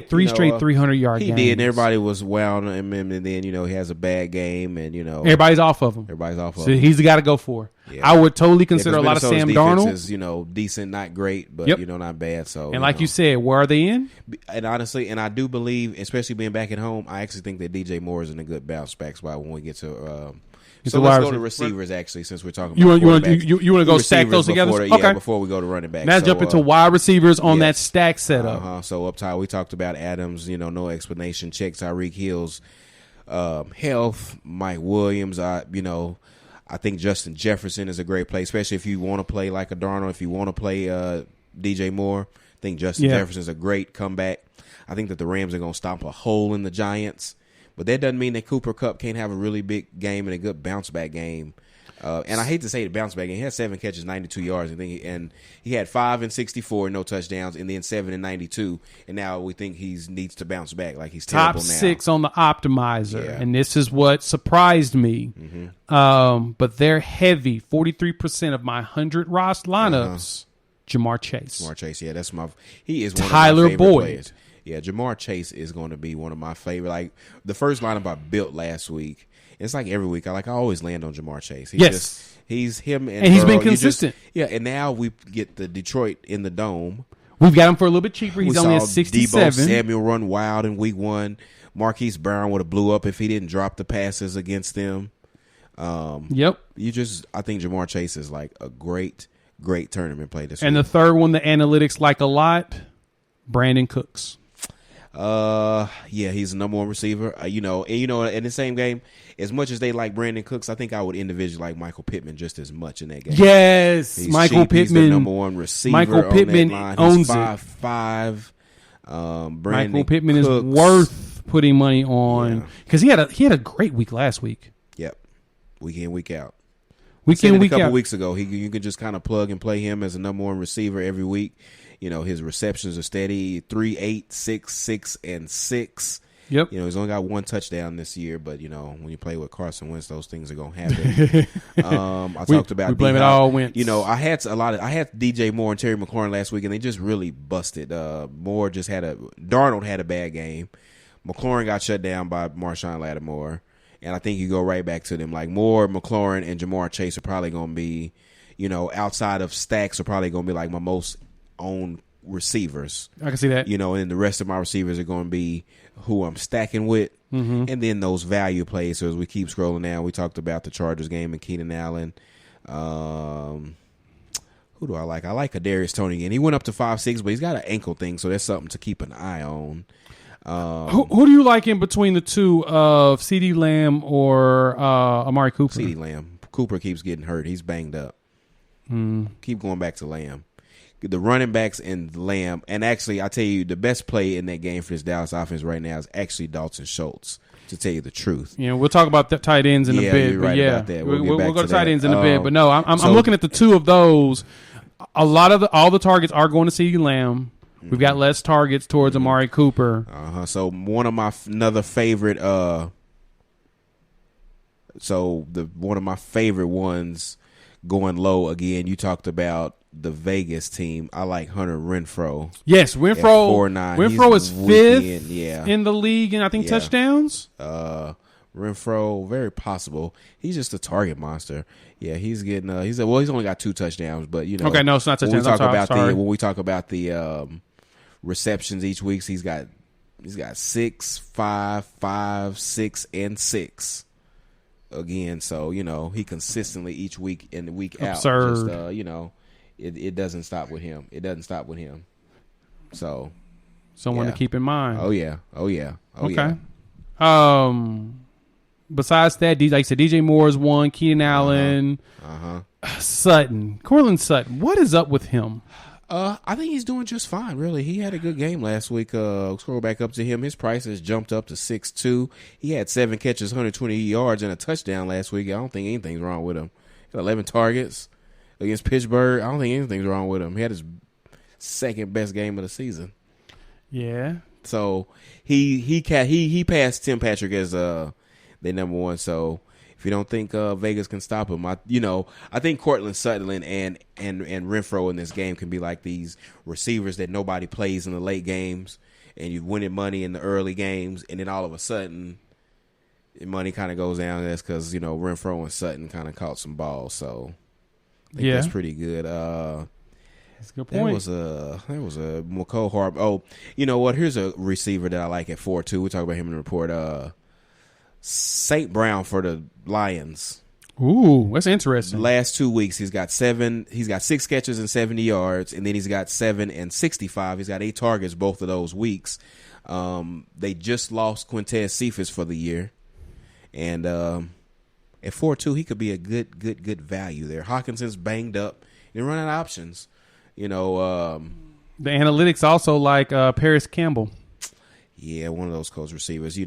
three straight 300-yard games. He did, and everybody was wound him, and then, he has a bad game, and, everybody's off of him. So he's got to go for. Yeah. I would totally consider a lot of Sam Darnold. Is, decent, not great, but, not bad. So, and like you said, where are they in? And honestly, I do believe, especially being back at home, I actually think that DJ Moore is in a good bounce back spot when we get to so let's go to receivers, actually, since we're talking about quarterbacks. You want to go stack those together? Okay. Before we go to running backs. Now jump into wide receivers on that stack setup. So up top, we talked about Adams, no explanation. Check Tyreek Hill's health. Mike Williams, I think Justin Jefferson is a great play, especially if you want to play like a Darnold, if you want to play DJ Moore. I think Justin Jefferson is a great comeback. I think that the Rams are going to stomp a hole in the Giants. But that doesn't mean that Cooper Kupp can't have a really big game and a good bounce-back game. And I hate to say the bounce-back game. He had 7 catches, 92 yards, and he had 5 and 64, no touchdowns, and then 7 and 92. And now we think he needs to bounce back like he's terrible now. Top 6 on the optimizer, and this is what surprised me. But they're heavy. 43% of my 100 roster lineups, Jamar Chase. Jamar Chase, he is one Tyler of my favorite Boyd. Players. Yeah, Jamar Chase is going to be one of my favorite. Like the first lineup I built last week, it's like every week. I always land on Jamar Chase. He's him and he's been consistent. And now we get the Detroit in the dome. We've got him for a little bit cheaper. He's only at 67. Deebo Samuel run wild in week 1. Marquise Brown would have blew up if he didn't drop the passes against them. I think Jamar Chase is like a great tournament play this week. And the third one, the analytics like a lot, Brandon Cooks. Yeah, he's the number one receiver. In the same game, as much as they like Brandon Cooks, I think I would individually like Michael Pittman just as much in that game. Yes, he's Michael cheap. He's the Pittman, number one receiver. Michael on Pittman that line. owns he's 5'5". Michael Pittman is worth putting money on because he had a great week last week. Yep, week in, week out. A couple weeks ago, you can just kind of plug and play him as a number one receiver every week. His receptions are steady 3, 8, 6, 6, and 6. Yep. He's only got one touchdown this year, but when you play with Carson Wentz, those things are gonna happen. I talked about we blame it all Wentz. I had DJ Moore and Terry McLaurin last week, and they just really busted. Darnold had a bad game. McLaurin got shut down by Marshawn Lattimore. And I think you go right back to them. Like Moore, McLaurin, and Jamar Chase are probably going to be, outside of Stacks, are probably going to be like my most owned receivers. I can see that. And the rest of my receivers are going to be who I'm stacking with. Mm-hmm. And then those value plays. So as we keep scrolling down, we talked about the Chargers game and Keenan Allen. Who do I like? I like Kadarius Toney again. He went up to 5'6", but he's got an ankle thing, so that's something to keep an eye on. Who do you like in between the two of CeeDee Lamb or Amari Cooper? CeeDee Lamb. Cooper keeps getting hurt. He's banged up. Keep going back to Lamb. The running backs and Lamb. And actually, I tell you, the best play in that game for this Dallas offense right now is actually Dalton Schultz, to tell you the truth. We'll talk about the tight ends in a bit. You're right about that. We'll go to tight ends in a bit. But no, I'm looking at the two of those. All the targets are going to CeeDee Lamb. We've got less targets towards Amari Cooper. So one of my another favorite. One of my favorite ones going low again. You talked about the Vegas team. I like Hunter Renfrow. Yes, Renfrow. 4.9. Renfrow is fifth in the league, and I think touchdowns. Renfrow, very possible. He's just a target monster. Yeah, he's getting. He's only got 2 touchdowns, but Okay, no, it's not touchdowns. When we talk about the receptions each week, he's got 6, 5, 5, 6, and 6. Again, so he consistently each week in the week Absurd. out. Just it doesn't stop with him. It doesn't stop with him. So someone to keep in mind. Oh yeah. Okay. Besides that, like I said, DJ Moore is one. Keenan Allen, Sutton, Cortland Sutton. What is up with him? I think he's doing just fine, really. He had a good game last week. Scroll back up to him. His price has jumped up to 6.2. He had 7 catches, 120 yards, and a touchdown last week. I don't think anything's wrong with him. He had 11 targets against Pittsburgh. I don't think anything's wrong with him. He had his second best game of the season. Yeah. So he passed Tim Patrick as their number one. So if you don't think Vegas can stop him, I think Cortland Sutton and Renfrow in this game can be like these receivers that nobody plays in the late games, and you're winning money in the early games, and then all of a sudden, the money kind of goes down. That's because Renfrow and Sutton kind of caught some balls. So I think that's pretty good. That's a good point. That was a McCole Harp. Oh, you know what? Here's a receiver that I like at 4.2. We talk about him in the report. St. Brown for the Lions. Ooh, that's interesting. The last 2 weeks, he's got 6 catches and 70 yards, and then he's got 7 and 65. He's got 8 targets both of those weeks. They just lost Quintez Cephas for the year, and at 4.2, he could be a good value there. Hawkinson's banged up and running out of options. The analytics also like Paris Campbell. Yeah, one of those close receivers.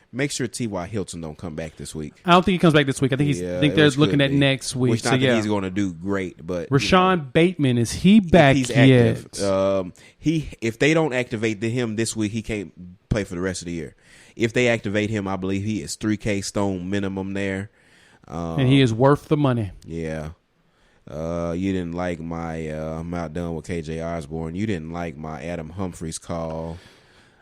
Make sure T.Y. Hilton don't come back this week. I don't think he comes back this week. I think they're looking at next week. Which not that he's going to do great, but Rashawn Bateman, is he back he's yet? Active. If they don't activate him this week, he can't play for the rest of the year. If they activate him, I believe he is $3K stone minimum there, and he is worth the money. Yeah. You didn't like my I'm outdone with KJ Osborne. You didn't like my Adam Humphries call.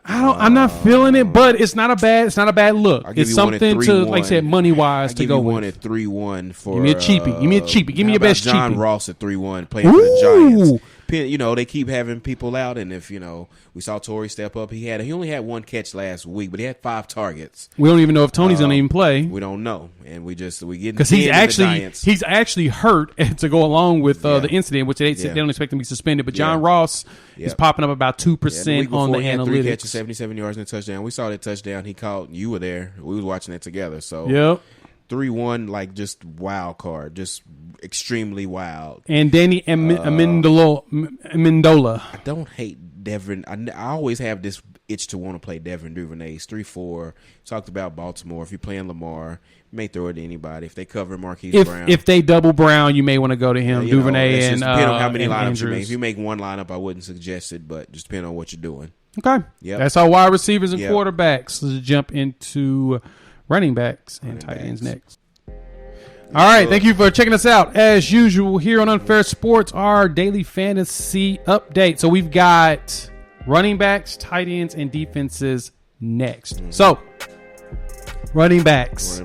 I'm not feeling it, but it's not a bad look. It's something to, like I said, money wise to go with. I give you one at 3-1 for. Give me a cheapie. Give me a cheapie. Give me your best John cheapie. Ross at 3-1 playing for the Giants. they keep having people out, and if we saw Torrey step up, he only had one catch last week, but he had 5 targets. We don't even know if Tony's going to even play. We don't know, and we get because he's actually hurt to go along with the incident, which they don't expect him to be suspended. But John Ross is popping up about 2% on the he had analytics. 3 catches, 77 yards, and a touchdown. We saw that touchdown he caught. You were there. We was watching it together. So 3-1, like just wild card, just extremely wild. And Danny Amendola. I don't hate Devin. I always have this itch to want to play Devin Duvernay. 3-4. Talked about Baltimore. If you're playing Lamar, you may throw it to anybody. If they cover Marquise Brown. If they double Brown, you may want to go to him. Duvernay and depending on how many lineups Andrews. you make. If you make one lineup, I wouldn't suggest it, but just depending on what you're doing. Okay. Yep. That's our wide receivers and quarterbacks. Let's jump into running backs and tight ends next. All right, thank you for checking us out. As usual, here on Unfair Sports, our daily fantasy update. So we've got running backs, tight ends, and defenses next. So, running backs.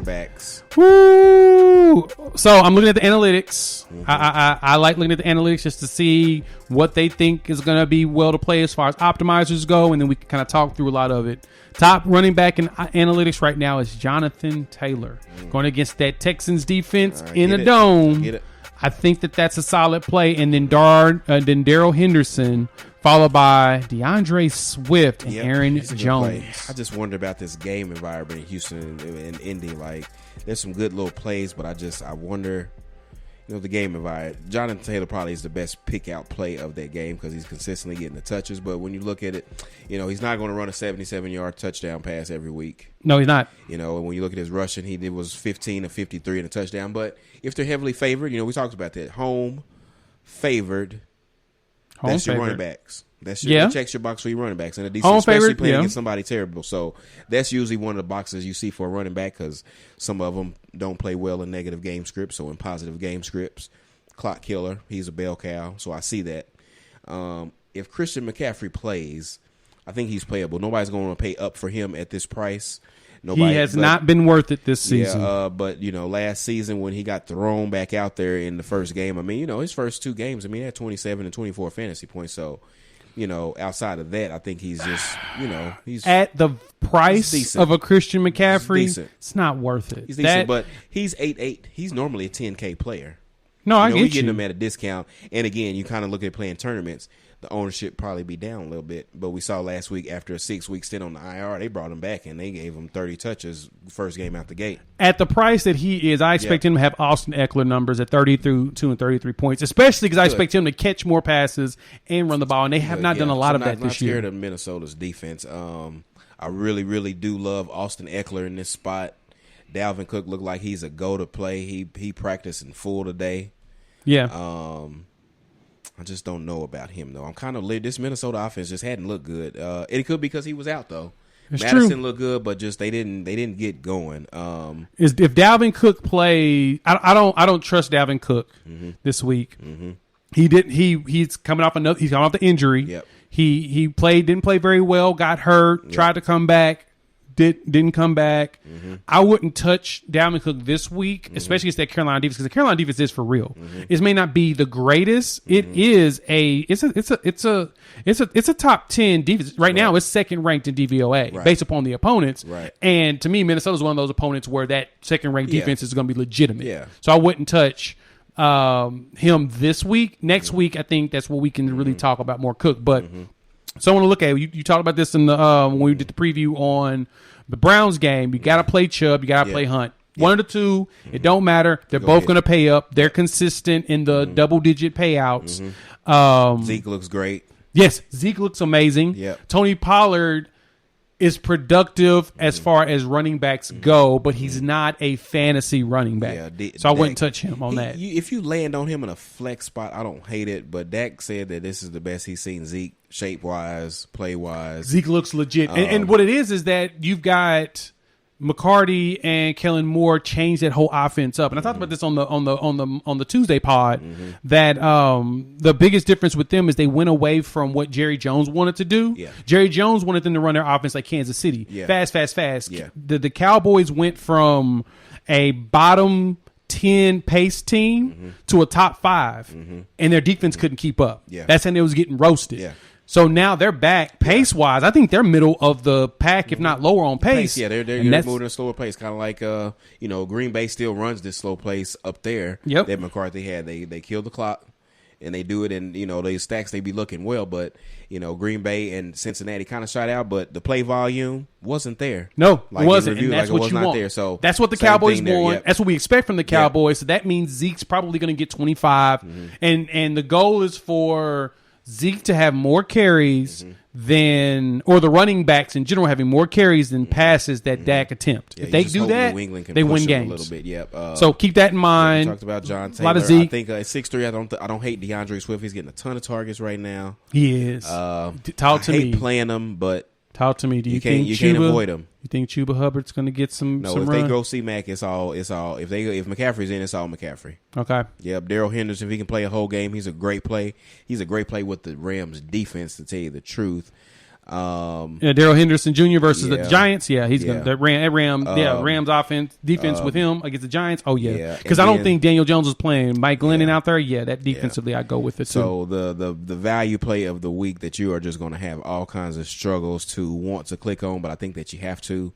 Woo! So I'm looking at the analytics. I like looking at the analytics just to see what they think is going to be well to play as far as optimizers go, and then we can kind of talk through a lot of it. Top running back in analytics right now is Jonathan Taylor going against that Texans defense in a dome. I think that's a solid play, and then Darrell Henderson, followed by DeAndre Swift and Aaron Jones. I just wonder about this game environment in Houston and Indy. Like, there's some good little plays, but I wonder, the game environment. Jonathan Taylor probably is the best pick-out play of that game because he's consistently getting the touches. But when you look at it, he's not going to run a 77-yard touchdown pass every week. No, he's not. And when you look at his rushing, he was 15 of 53 in a touchdown. But if they're heavily favored, we talked about that. Home favored. That's your running backs. That checks your box for your running backs. And a decent, especially playing against somebody terrible. So that's usually one of the boxes you see for a running back because some of them don't play well in negative game scripts or in positive game scripts. Clock killer. He's a bell cow. So I see that. If Christian McCaffrey plays, I think he's playable. Nobody's going to pay up for him at this price. He has not been worth it this season. But last season when he got thrown back out there in the first game, his first 2 games, he had 27 and 24 fantasy points. So, outside of that, I think he's just, he's at the price of a Christian McCaffrey. It's not worth it. He's decent, but he's 8-8. He's normally a 10K player. No, I get you. We're getting him at a discount. And again, you kind of look at playing tournaments. The ownership probably be down a little bit. But we saw last week after a 6-week stint on the IR, they brought him back and they gave him 30 touches first game out the gate. At the price that he is, I expect him to have Austin Eckler numbers at 32 and 33 points, especially because I expect him to catch more passes and run the ball. And they have not done a lot of that this year. I'm scared of Minnesota's defense. I really, really do love Austin Eckler in this spot. Dalvin Cook looked like he's a go to play. He practiced in full today. Yeah. I just don't know about him though. I'm kind of this Minnesota offense just hadn't looked good. It could be because he was out though. It's Madison true. Looked good, but just they didn't get going. If Dalvin Cook play, I don't trust Dalvin Cook this week. He's coming off the injury. Yep. He didn't play very well, got hurt, tried to come back, didn't come back. I wouldn't touch Dalvin Cook this week, especially against that Carolina defense, because the Carolina defense is for real. It may not be the greatest. It is it's a top 10 defense right now. It's second ranked in DVOA based upon the opponents. Right. And to me, Minnesota's one of those opponents where that second ranked defense is going to be legitimate. Yeah. So I wouldn't touch him this week. Next week, I think that's what we can really talk about more Cook, but. So I want to look at it. You talked about this in the when we did the preview on the Browns game. You got to play Chubb. You got to play Hunt. One of the two. It don't matter. They're both going to pay up. They're consistent in the double-digit payouts. Zeke looks great. Yes, Zeke looks amazing. Yep. Tony Pollard is productive as far as running backs go, but he's not a fantasy running back. So I wouldn't touch him on that. If you land on him in a flex spot, I don't hate it, but Dak said that this is the best he's seen Zeke shape-wise, play-wise. Zeke looks legit. And what it is that you've got McCarty and Kellen Moore changed that whole offense up. And I talked about this on the Tuesday pod that the biggest difference with them is they went away from what Jerry Jones wanted to do. Yeah. Jerry Jones wanted them to run their offense like Kansas City. Yeah. Fast. Yeah. The Cowboys went from a bottom 10 pace team to a top 5, and their defense couldn't keep up. Yeah. That's when it was getting roasted. Yeah. So now they're back pace wise. I think they're middle of the pack, if not lower on pace. Yeah, they're moving at a slower pace, kind of like Green Bay still runs this slow pace up there. Yep. That McCarthy had. They kill the clock, and they do it, and they stacks they be looking well, but Green Bay and Cincinnati kind of shot out, but the play volume wasn't there. No, like it wasn't, and that's like what you want. There, so that's what the Cowboys want. Yep. That's what we expect from the Cowboys. So that means Zeke's probably going to get 25, and the goal is for Zeke to have more carries than, or the running backs in general having more carries than passes that Dak attempt. Yeah, if they do that, they win games. A little bit, yep. So keep that in mind. We talked about John Taylor. A lot of Zeke. I think at 6'3", I don't hate DeAndre Swift. He's getting a ton of targets right now. He is. Talk to me. I hate playing him, but talk to me. Do you think you can't avoid him? You think Chuba Hubbard's going to get some? No, some if run? they go C-Mac, it's all. If McCaffrey's in, it's all McCaffrey. Okay. Yep. Darrell Henderson, if he can play a whole game, he's a great play. He's a great play with the Rams defense, to tell you the truth. Darrell Henderson Jr. versus the Giants. Yeah, he's gonna Rams defense with him against the Giants. Oh yeah, because I don't think Daniel Jones was playing. Mike Glennon out there. Yeah, that defensively I go with it too. So the value play of the week that you are just going to have all kinds of struggles to want to click on, but I think that you have to.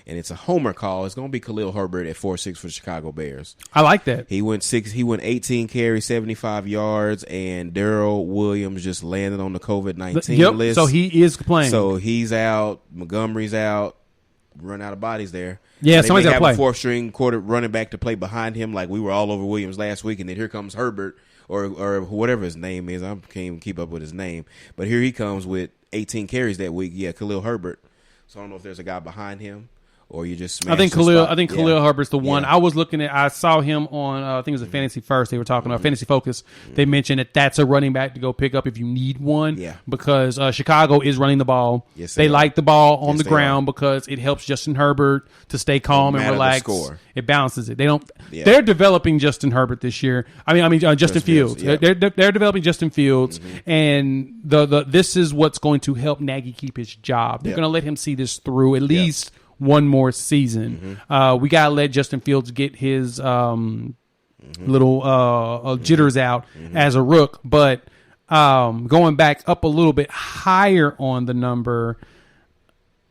And it's a homer call. It's going to be Khalil Herbert at 4.6 for the Chicago Bears. I like that. He went 18 carries, 75 yards, and Darrell Williams just landed on the COVID-19 list. So he is playing. So he's out. Montgomery's out. Run out of bodies there. Yeah, somebody's got to play. A fourth-string quarter running back to play behind him, like we were all over Williams last week, and then here comes Herbert or whatever his name is. I can't even keep up with his name, but here he comes with 18 carries that week. Yeah, Khalil Herbert. So I don't know if there's a guy behind him. Or you just I think Khalil Herbert's the one. I was looking at. I saw him on. I think it was a Fantasy First. They were talking about Fantasy Focus. They mentioned that that's a running back to go pick up if you need one. Yeah. Because Chicago is running the ball. Yes, they like the ball on the ground because it helps Justin Herbert to stay calm and relax. It balances it. They don't. Yeah. They're developing Justin Herbert this year. I mean Justin Fields. Yeah. They're developing Justin Fields, and this is what's going to help Nagy keep his job. They're going to let him see this through at least one more season. We gotta let Justin Fields get his little jitters out as a rook, but going back up a little bit higher on the number,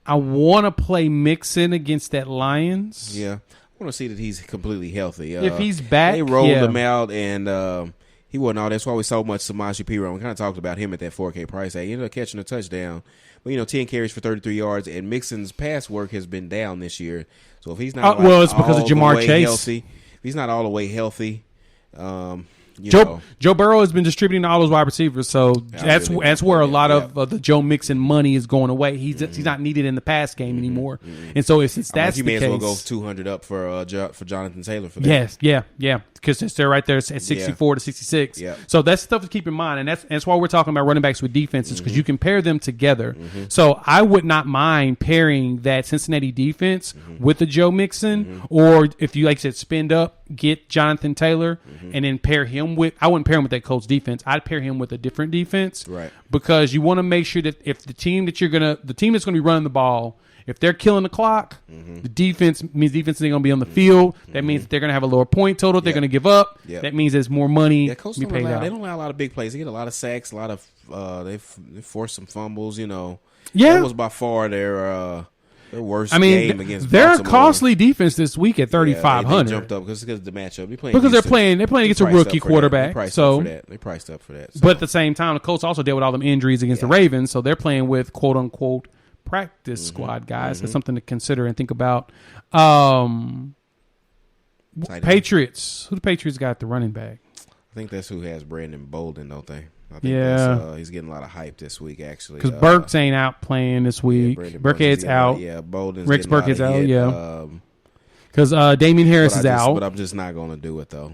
I want to play Mixon against that Lions. Yeah, I want to see that he's completely healthy. If he's back, they rolled him out and he wasn't all. That's why we so much Samaje Perine. We kind of talked about him at that 4K price tag. He ended up catching a touchdown. But, 10 carries for 33 yards, and Mixon's pass work has been down this year. So if he's not it's because of Jamar Chase. Healthy, if he's not all the way healthy, Joe Burrow has been distributing to all those wide receivers, so that's where a lot of the Joe Mixon money is going away. He's not needed in the pass game anymore, and so since that's you the may case, as well go 200 up for Jonathan Taylor for that. Yes, because they're right there at 64 to 66. Yeah. So that's stuff to keep in mind, and that's why we're talking about running backs with defenses because you can pair them together. So I would not mind pairing that Cincinnati defense with the Joe Mixon, or if you like I said, spend up, get Jonathan Taylor, and then pair him with. I wouldn't pair him with that Colts defense. I'd pair him with a different defense, right? Because you want to make sure that if the team that's going to be running the ball, if they're killing the clock, the defense means defense ain't going to be on the field. That means that they're going to have a lower point total. They're going to give up. That means there's more money to be paid out. They don't allow a lot of big plays. They get a lot of sacks, a lot of they force some fumbles. That was by far their worst game against they're Baltimore. A costly defense this week at 3,500. They jumped up because of the matchup. They're playing against a rookie quarterback. They priced up for that. So. But at the same time, the Colts also dealt with all them injuries against the Ravens, so they're playing with quote unquote practice squad guys. That's something to consider and think about. Patriots. Who the Patriots got at the running back? I think that's who has Brandon Bolden, don't they? I think he's getting a lot of hype this week, actually. Because Burks ain't out playing this week. Burkhead's out. Bolden's Rex Burkhead's out, because Damian Harris is out. But I'm just not going to do it, though.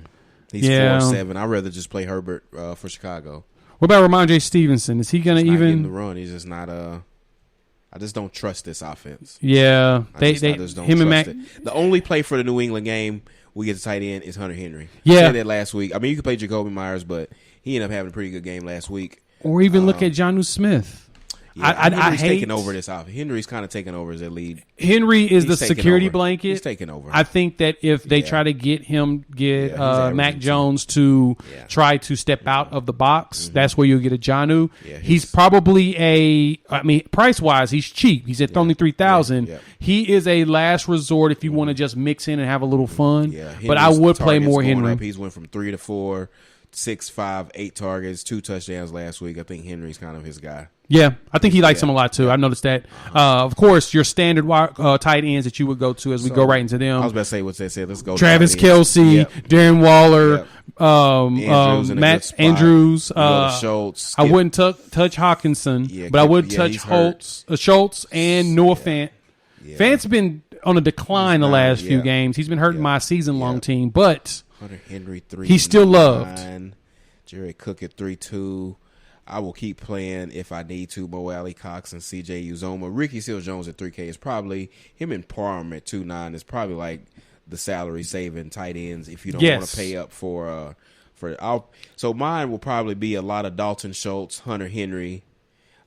He's 4-7. I'd rather just play Herbert for Chicago. What about Ramondre Stevenson? Is he going to even... the run. He's just not... I just don't trust this offense. Yeah. I just don't trust it. The only play for the New England game we get to tight end is Hunter Henry. Yeah. I said that last week. I mean, you could play Jacoby Myers, but he ended up having a pretty good game last week. Or even look at Jonnu Smith. Henry's taking over this off. Henry's kind of taking over as their lead. Henry is the security blanket. He's taking over. I think that if they try to get Mac Jones to try to step out of the box, that's where you'll get a Jonnu. Yeah, he's probably price wise, he's cheap. He's at only $3,000. Yeah. He is a last resort if you want to just mix in and have a little fun. Yeah, but I would play more Henry. He's went from 3 to 4. 6, 5, 8 targets, 2 touchdowns last week. I think Henry's kind of his guy. Yeah, I think he likes him a lot too. I've noticed that. Of course, your standard tight ends that you would go to as we go right into them. I was about to say what they said. Let's go. Travis Kelce, Darren Waller, Matt Andrews, Schultz. I wouldn't touch Hawkinson, but I would touch Schultz and Noah Fant. Yeah. Fant's been on a decline the last few games. He's been hurting my season-long team, but Hunter Henry 3. He's still loved. Jared Cook at 3-2. I will keep playing if I need to. Mo Alley Cox and C.J. Uzomah. Ricky Seals-Jones at 3K is probably him and Parham at 2.9 is probably like the salary saving tight ends if you don't want to pay up for. So mine will probably be a lot of Dalton Schultz, Hunter Henry,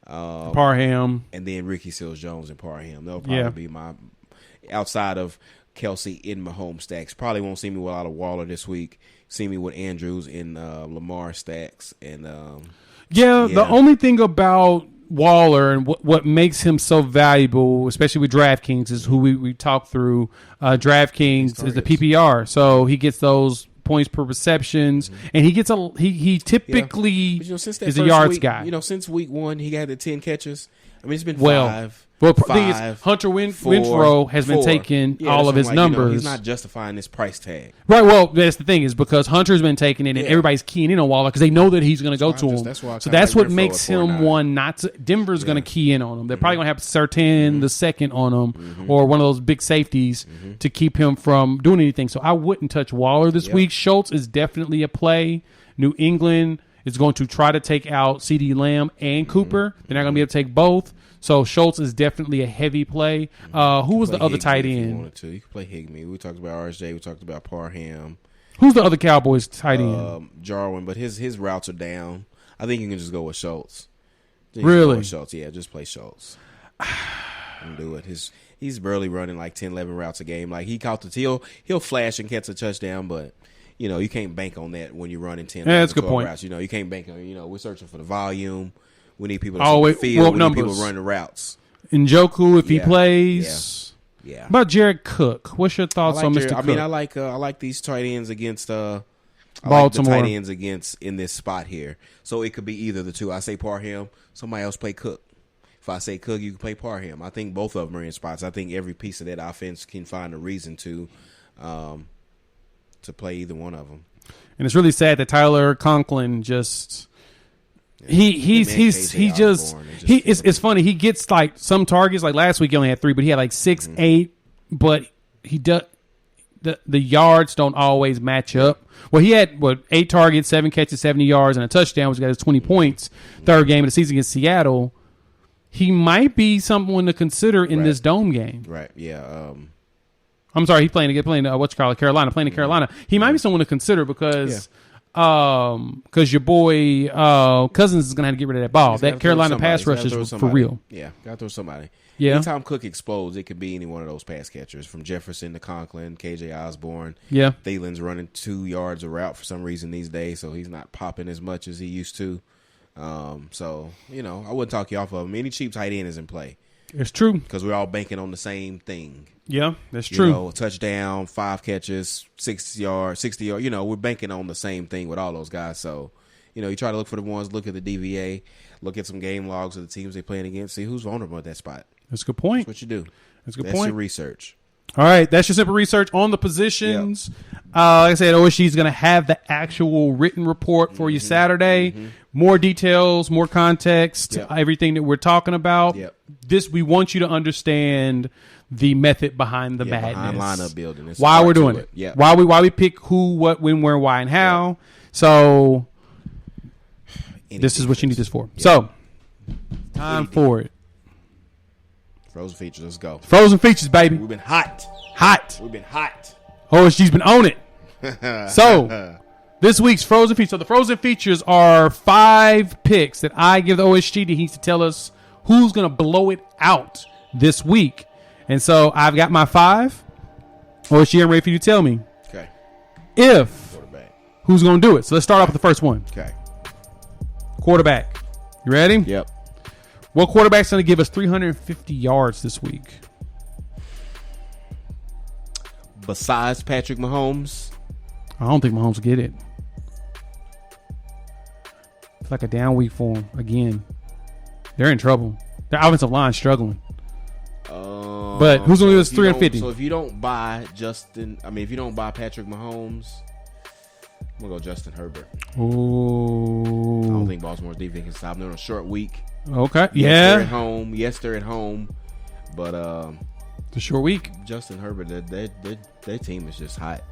Parham, and then Ricky Seals-Jones and Parham. They'll probably be my outside of Kelsey in my home stacks. Probably won't see me with a lot of Waller this week. See me with Andrews in Lamar stacks. And the only thing about Waller and what makes him so valuable, especially with DraftKings, is who we talked through. DraftKings is the PPR, so he gets those points per receptions, and he gets he typically is a yards guy. Since week 1, he had the 10 catches. I mean, it's been 5. Well, the thing is, Hunter Renfrow has been taking all of his numbers. He's not justifying this price tag. Right, well, that's the thing is because Hunter's been taking it and everybody's keying in on Waller because they know that he's going to go to him. That's what makes him one not to – Denver's going to key in on him. They're probably going to have Surtain the second on him or one of those big safeties to keep him from doing anything. So I wouldn't touch Waller this week. Schultz is definitely a play. New England is going to try to take out CeeDee Lamb and Cooper. They're not going to be able to take both. So Schultz is definitely a heavy play. Who was the other tight end? You can play Higbee. We talked about RJ. We talked about Parham. Who's the other Cowboys tight end? Jarwin, but his routes are down. I think you can just go with Schultz. Really? Schultz, yeah, just play Schultz. And do it. He's barely running like 10, 11 routes a game. Like he caught he'll flash and catch a touchdown, but you can't bank on that when you're running 10, that's a good point. Routes. You can't bank on. We're searching for the volume. We need people to see the field. We need people to run the routes. Njoku, if he plays. Yeah. How about Jared Cook? What's your thoughts on Mr. Cook? I mean, I like these tight ends against Baltimore. I like the tight ends against in this spot here. So it could be either the two. I say Parham. Somebody else play Cook. If I say Cook, you can play Parham. I think both of them are in spots. I think every piece of that offense can find a reason to play either one of them. And it's really sad that Tyler Conklin just. It's funny. He gets like some targets. Like last week, he only had 3, but he had like 6, 8. But he does the yards don't always match up. Well, he had 8 targets, 7 catches, 70 yards, and a touchdown, which got his 20 points. Third game of the season against Seattle. He might be someone to consider in this dome game. Right. Yeah. I'm sorry. He's playing Carolina. Playing in Carolina. He might be someone to consider because. Because your boy Cousins is gonna have to get rid of that ball. That Carolina pass rush is for real. Yeah, gotta throw somebody. Yeah. Anytime Cook explodes, it could be any one of those pass catchers, from Jefferson to Conklin, KJ Osborne. Yeah, Thielen's running 2 yards a route for some reason these days, so he's not popping as much as he used to. So I wouldn't talk you off of him. Any cheap tight end is in play. It's true because we're all banking on the same thing. Yeah, that's true. A touchdown, 5 catches, 60 yards. We're banking on the same thing with all those guys. So, you try to look for the ones, look at the DVA, look at some game logs of the teams they're playing against, see who's vulnerable at that spot. That's a good point. That's what you do. That's a good point. That's your research. All right, that's your simple research on the positions. Yep. Like I said, OSG is going to have the actual written report for you Saturday. More details, more context, everything that we're talking about. Yep. We want you to understand the method behind the madness. Behind lineup building. It's why we're doing it. Yeah. Why we pick who, what, when, where, why, and how. Yeah. So this is what you need this for. Yeah. So time for it. Frozen features. Let's go. Frozen features, baby. We've been hot. We've been hot. OSG's been on it. So this week's Frozen features. So the Frozen features are 5 picks that I give the OSG. He needs to tell us who's going to blow it out this week. And so I've got my 5. OSG, I'm ready for you to tell me. Okay. Who's going to do it. So let's start off with the first one. Okay. Quarterback. You ready? Yep. What quarterback's going to give us 350 yards this week? Besides Patrick Mahomes? I don't think Mahomes will get it. It's like a down week for him again. They're in trouble. Their offensive line's struggling. But who's going to give us 350? So if you don't buy if you don't buy Patrick Mahomes, I'm going to go Justin Herbert. Oh. I don't think Baltimore's defense can stop them on a short week. Okay. Yes, they're at home. But it's a short week. Justin Herbert, their team is just hot.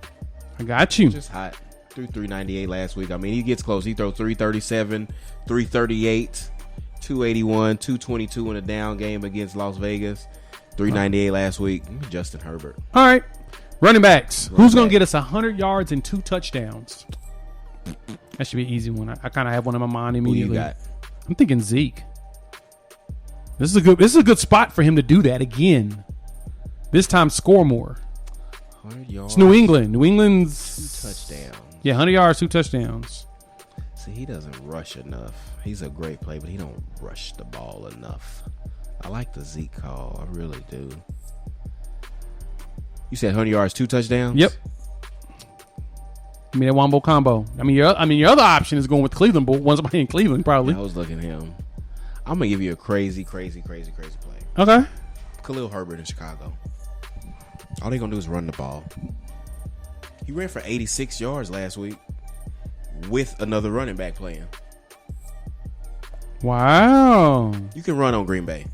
I got you. Just hot. Threw 398 last week. I mean, he gets close. He throws 337, 338, 281, 222 in a down game against Las Vegas. 398 last week. Justin Herbert. All right. Running backs. Who's going to get us 100 yards and 2 touchdowns? That should be an easy one. I kind of have one in my mind immediately. Who you got? I'm thinking Zeke. This is a good spot for him to do that again. This time score more. 100 yards. It's New England. New England's 2 touchdowns. Yeah, 100 yards, 2 touchdowns. See, he doesn't rush enough. He's a great player, but he don't rush the ball enough. I like the Zeke call. I really do. You said 100 yards, 2 touchdowns? Yep. I mean, that wombo combo. I mean, your other option is going with Cleveland, but one somebody in Cleveland probably. Yeah, I was looking at him. I'm gonna give you a crazy play. Okay. Khalil Herbert in Chicago. All they gonna do is run the ball. He ran for 86 yards last week with another running back playing. Wow. You can run on Green Bay.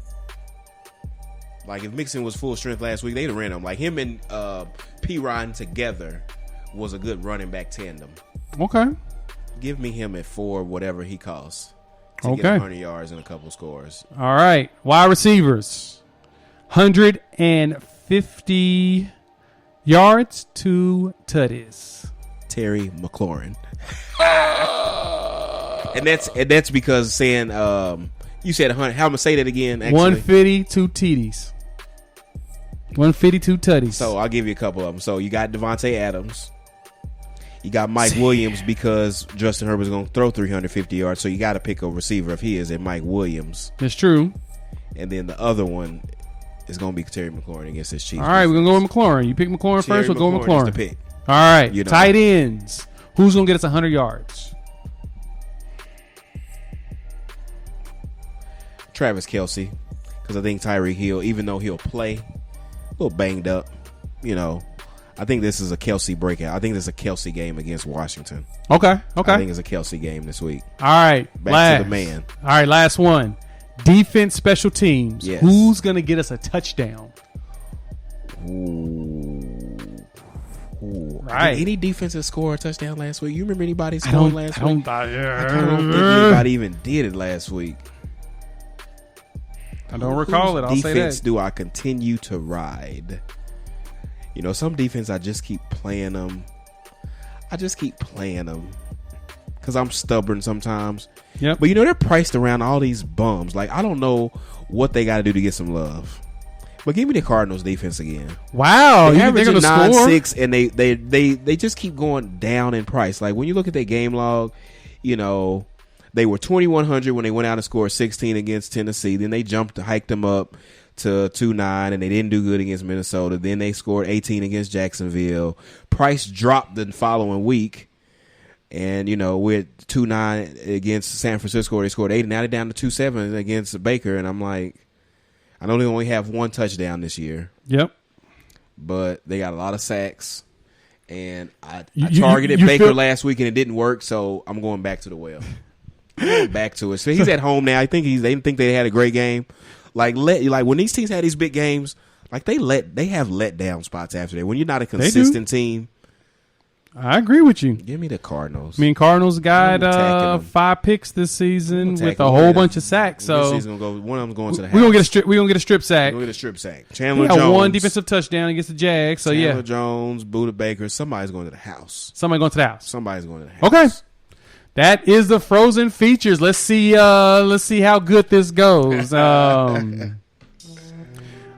Like if Mixon was full strength last week, they'd have ran him. Like him and PHrozen together was a good running back tandem. Okay. Give me him at 4, whatever he costs, to Okay. get 100 yards and a couple scores. All right. Wide receivers. 150 yards, 2 tutties. Terry McLaurin. and that's because saying you said 100. How am I gonna say that again? Actually? 150, 2 TDs. 150, 2 tutties. So I'll give you a couple of them. So you got Devontae Adams. You got Mike Williams because Justin Herbert's going to throw 350 yards. So you got to pick a receiver if he is at Mike Williams. That's true. And then the other one is going to be Terry McLaurin against his Chiefs. All right, we're going to go with McLaurin. You pick McLaurin first, we'll go with McLaurin. Is the pick. All right, You know. Tight ends. Who's going to get us 100 yards? Travis Kelce, because I think Tyreek Hill, even though he'll play a little banged up, I think this is a Kelce breakout. I think this is a Kelce game against Washington. Okay. I think it's a Kelce game this week. All right. Back to the man. All right, last one. Defense, special teams. Yes. Who's going to get us a touchdown? Ooh. Right. Did any defensive score a touchdown last week? You remember anybody scoring last week? I I don't think anybody even did it last week. don't recall it. I'll say defense that. do I continue to ride? Some defense I just keep playing them. Because I'm stubborn sometimes. Yep. But they're priced around all these bums. Like I don't know what they got to do to get some love. But give me the Cardinals defense again. Wow, They're they're averaging going to score 9-6, and they just keep going down in price. Like when you look at their game log, they were 2,100 when they went out and scored 16 against Tennessee. Then they hiked them up to 2-9, and they didn't do good against Minnesota. Then they scored 18 against Jacksonville. Price dropped the following week, and we're 2-9 against San Francisco. They scored 8, and now they're down to 2-7 against Baker. And I'm like, I know they only have 1 touchdown this year. Yep. But they got a lot of sacks. And I targeted Baker last week, and it didn't work, so I'm going back to the well. Back to it. So he's at home now. I think they didn't think they had a great game. Like when these teams had these big games, like they have letdown spots after that. When you're not a consistent team. I agree with you. Give me the Cardinals. I mean, Cardinals got 5 picks this season with a whole bunch of sacks. So one of them's going to the house. We're gonna get a strip sack. We're gonna get a strip sack. Chandler Jones. Jones. 1 defensive touchdown against the Jags. So Chandler Jones, Buda Baker. Somebody's going to the house. Somebody's going to the house. Okay. That is the Frozen features. Let's see how good this goes. All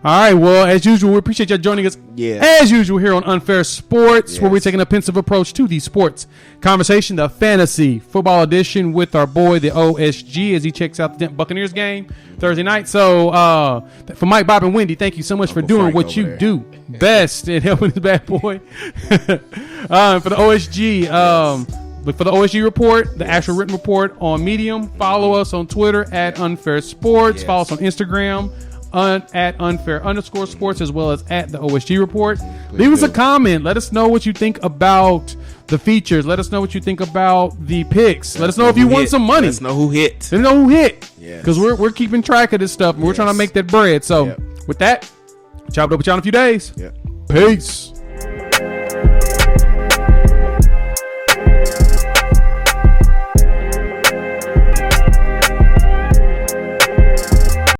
right, well, as usual, we appreciate y'all joining us, as usual, here on Unfair Sports, where we're taking a pensive approach to the sports conversation, the fantasy football edition with our boy, the OSG, as he checks out the Buccaneers game Thursday night. So, for Mike, Bob, and Wendy, thank you so much for doing what you do best and helping this bad boy. For the OSG, look for the OSG report, the actual written report on Medium. Follow us on Twitter at UnfairSports. Follow us on Instagram at @unfair_sports, as well as at the OSG report. Leave us a comment. Let us know what you think about the features. Let us know what you think about the picks. Let us know if you won some money. Let us know who hit. Let us know who hit. Because we're keeping track of this stuff and we're trying to make that bread. So with that, chop it up with y'all in a few days. Peace.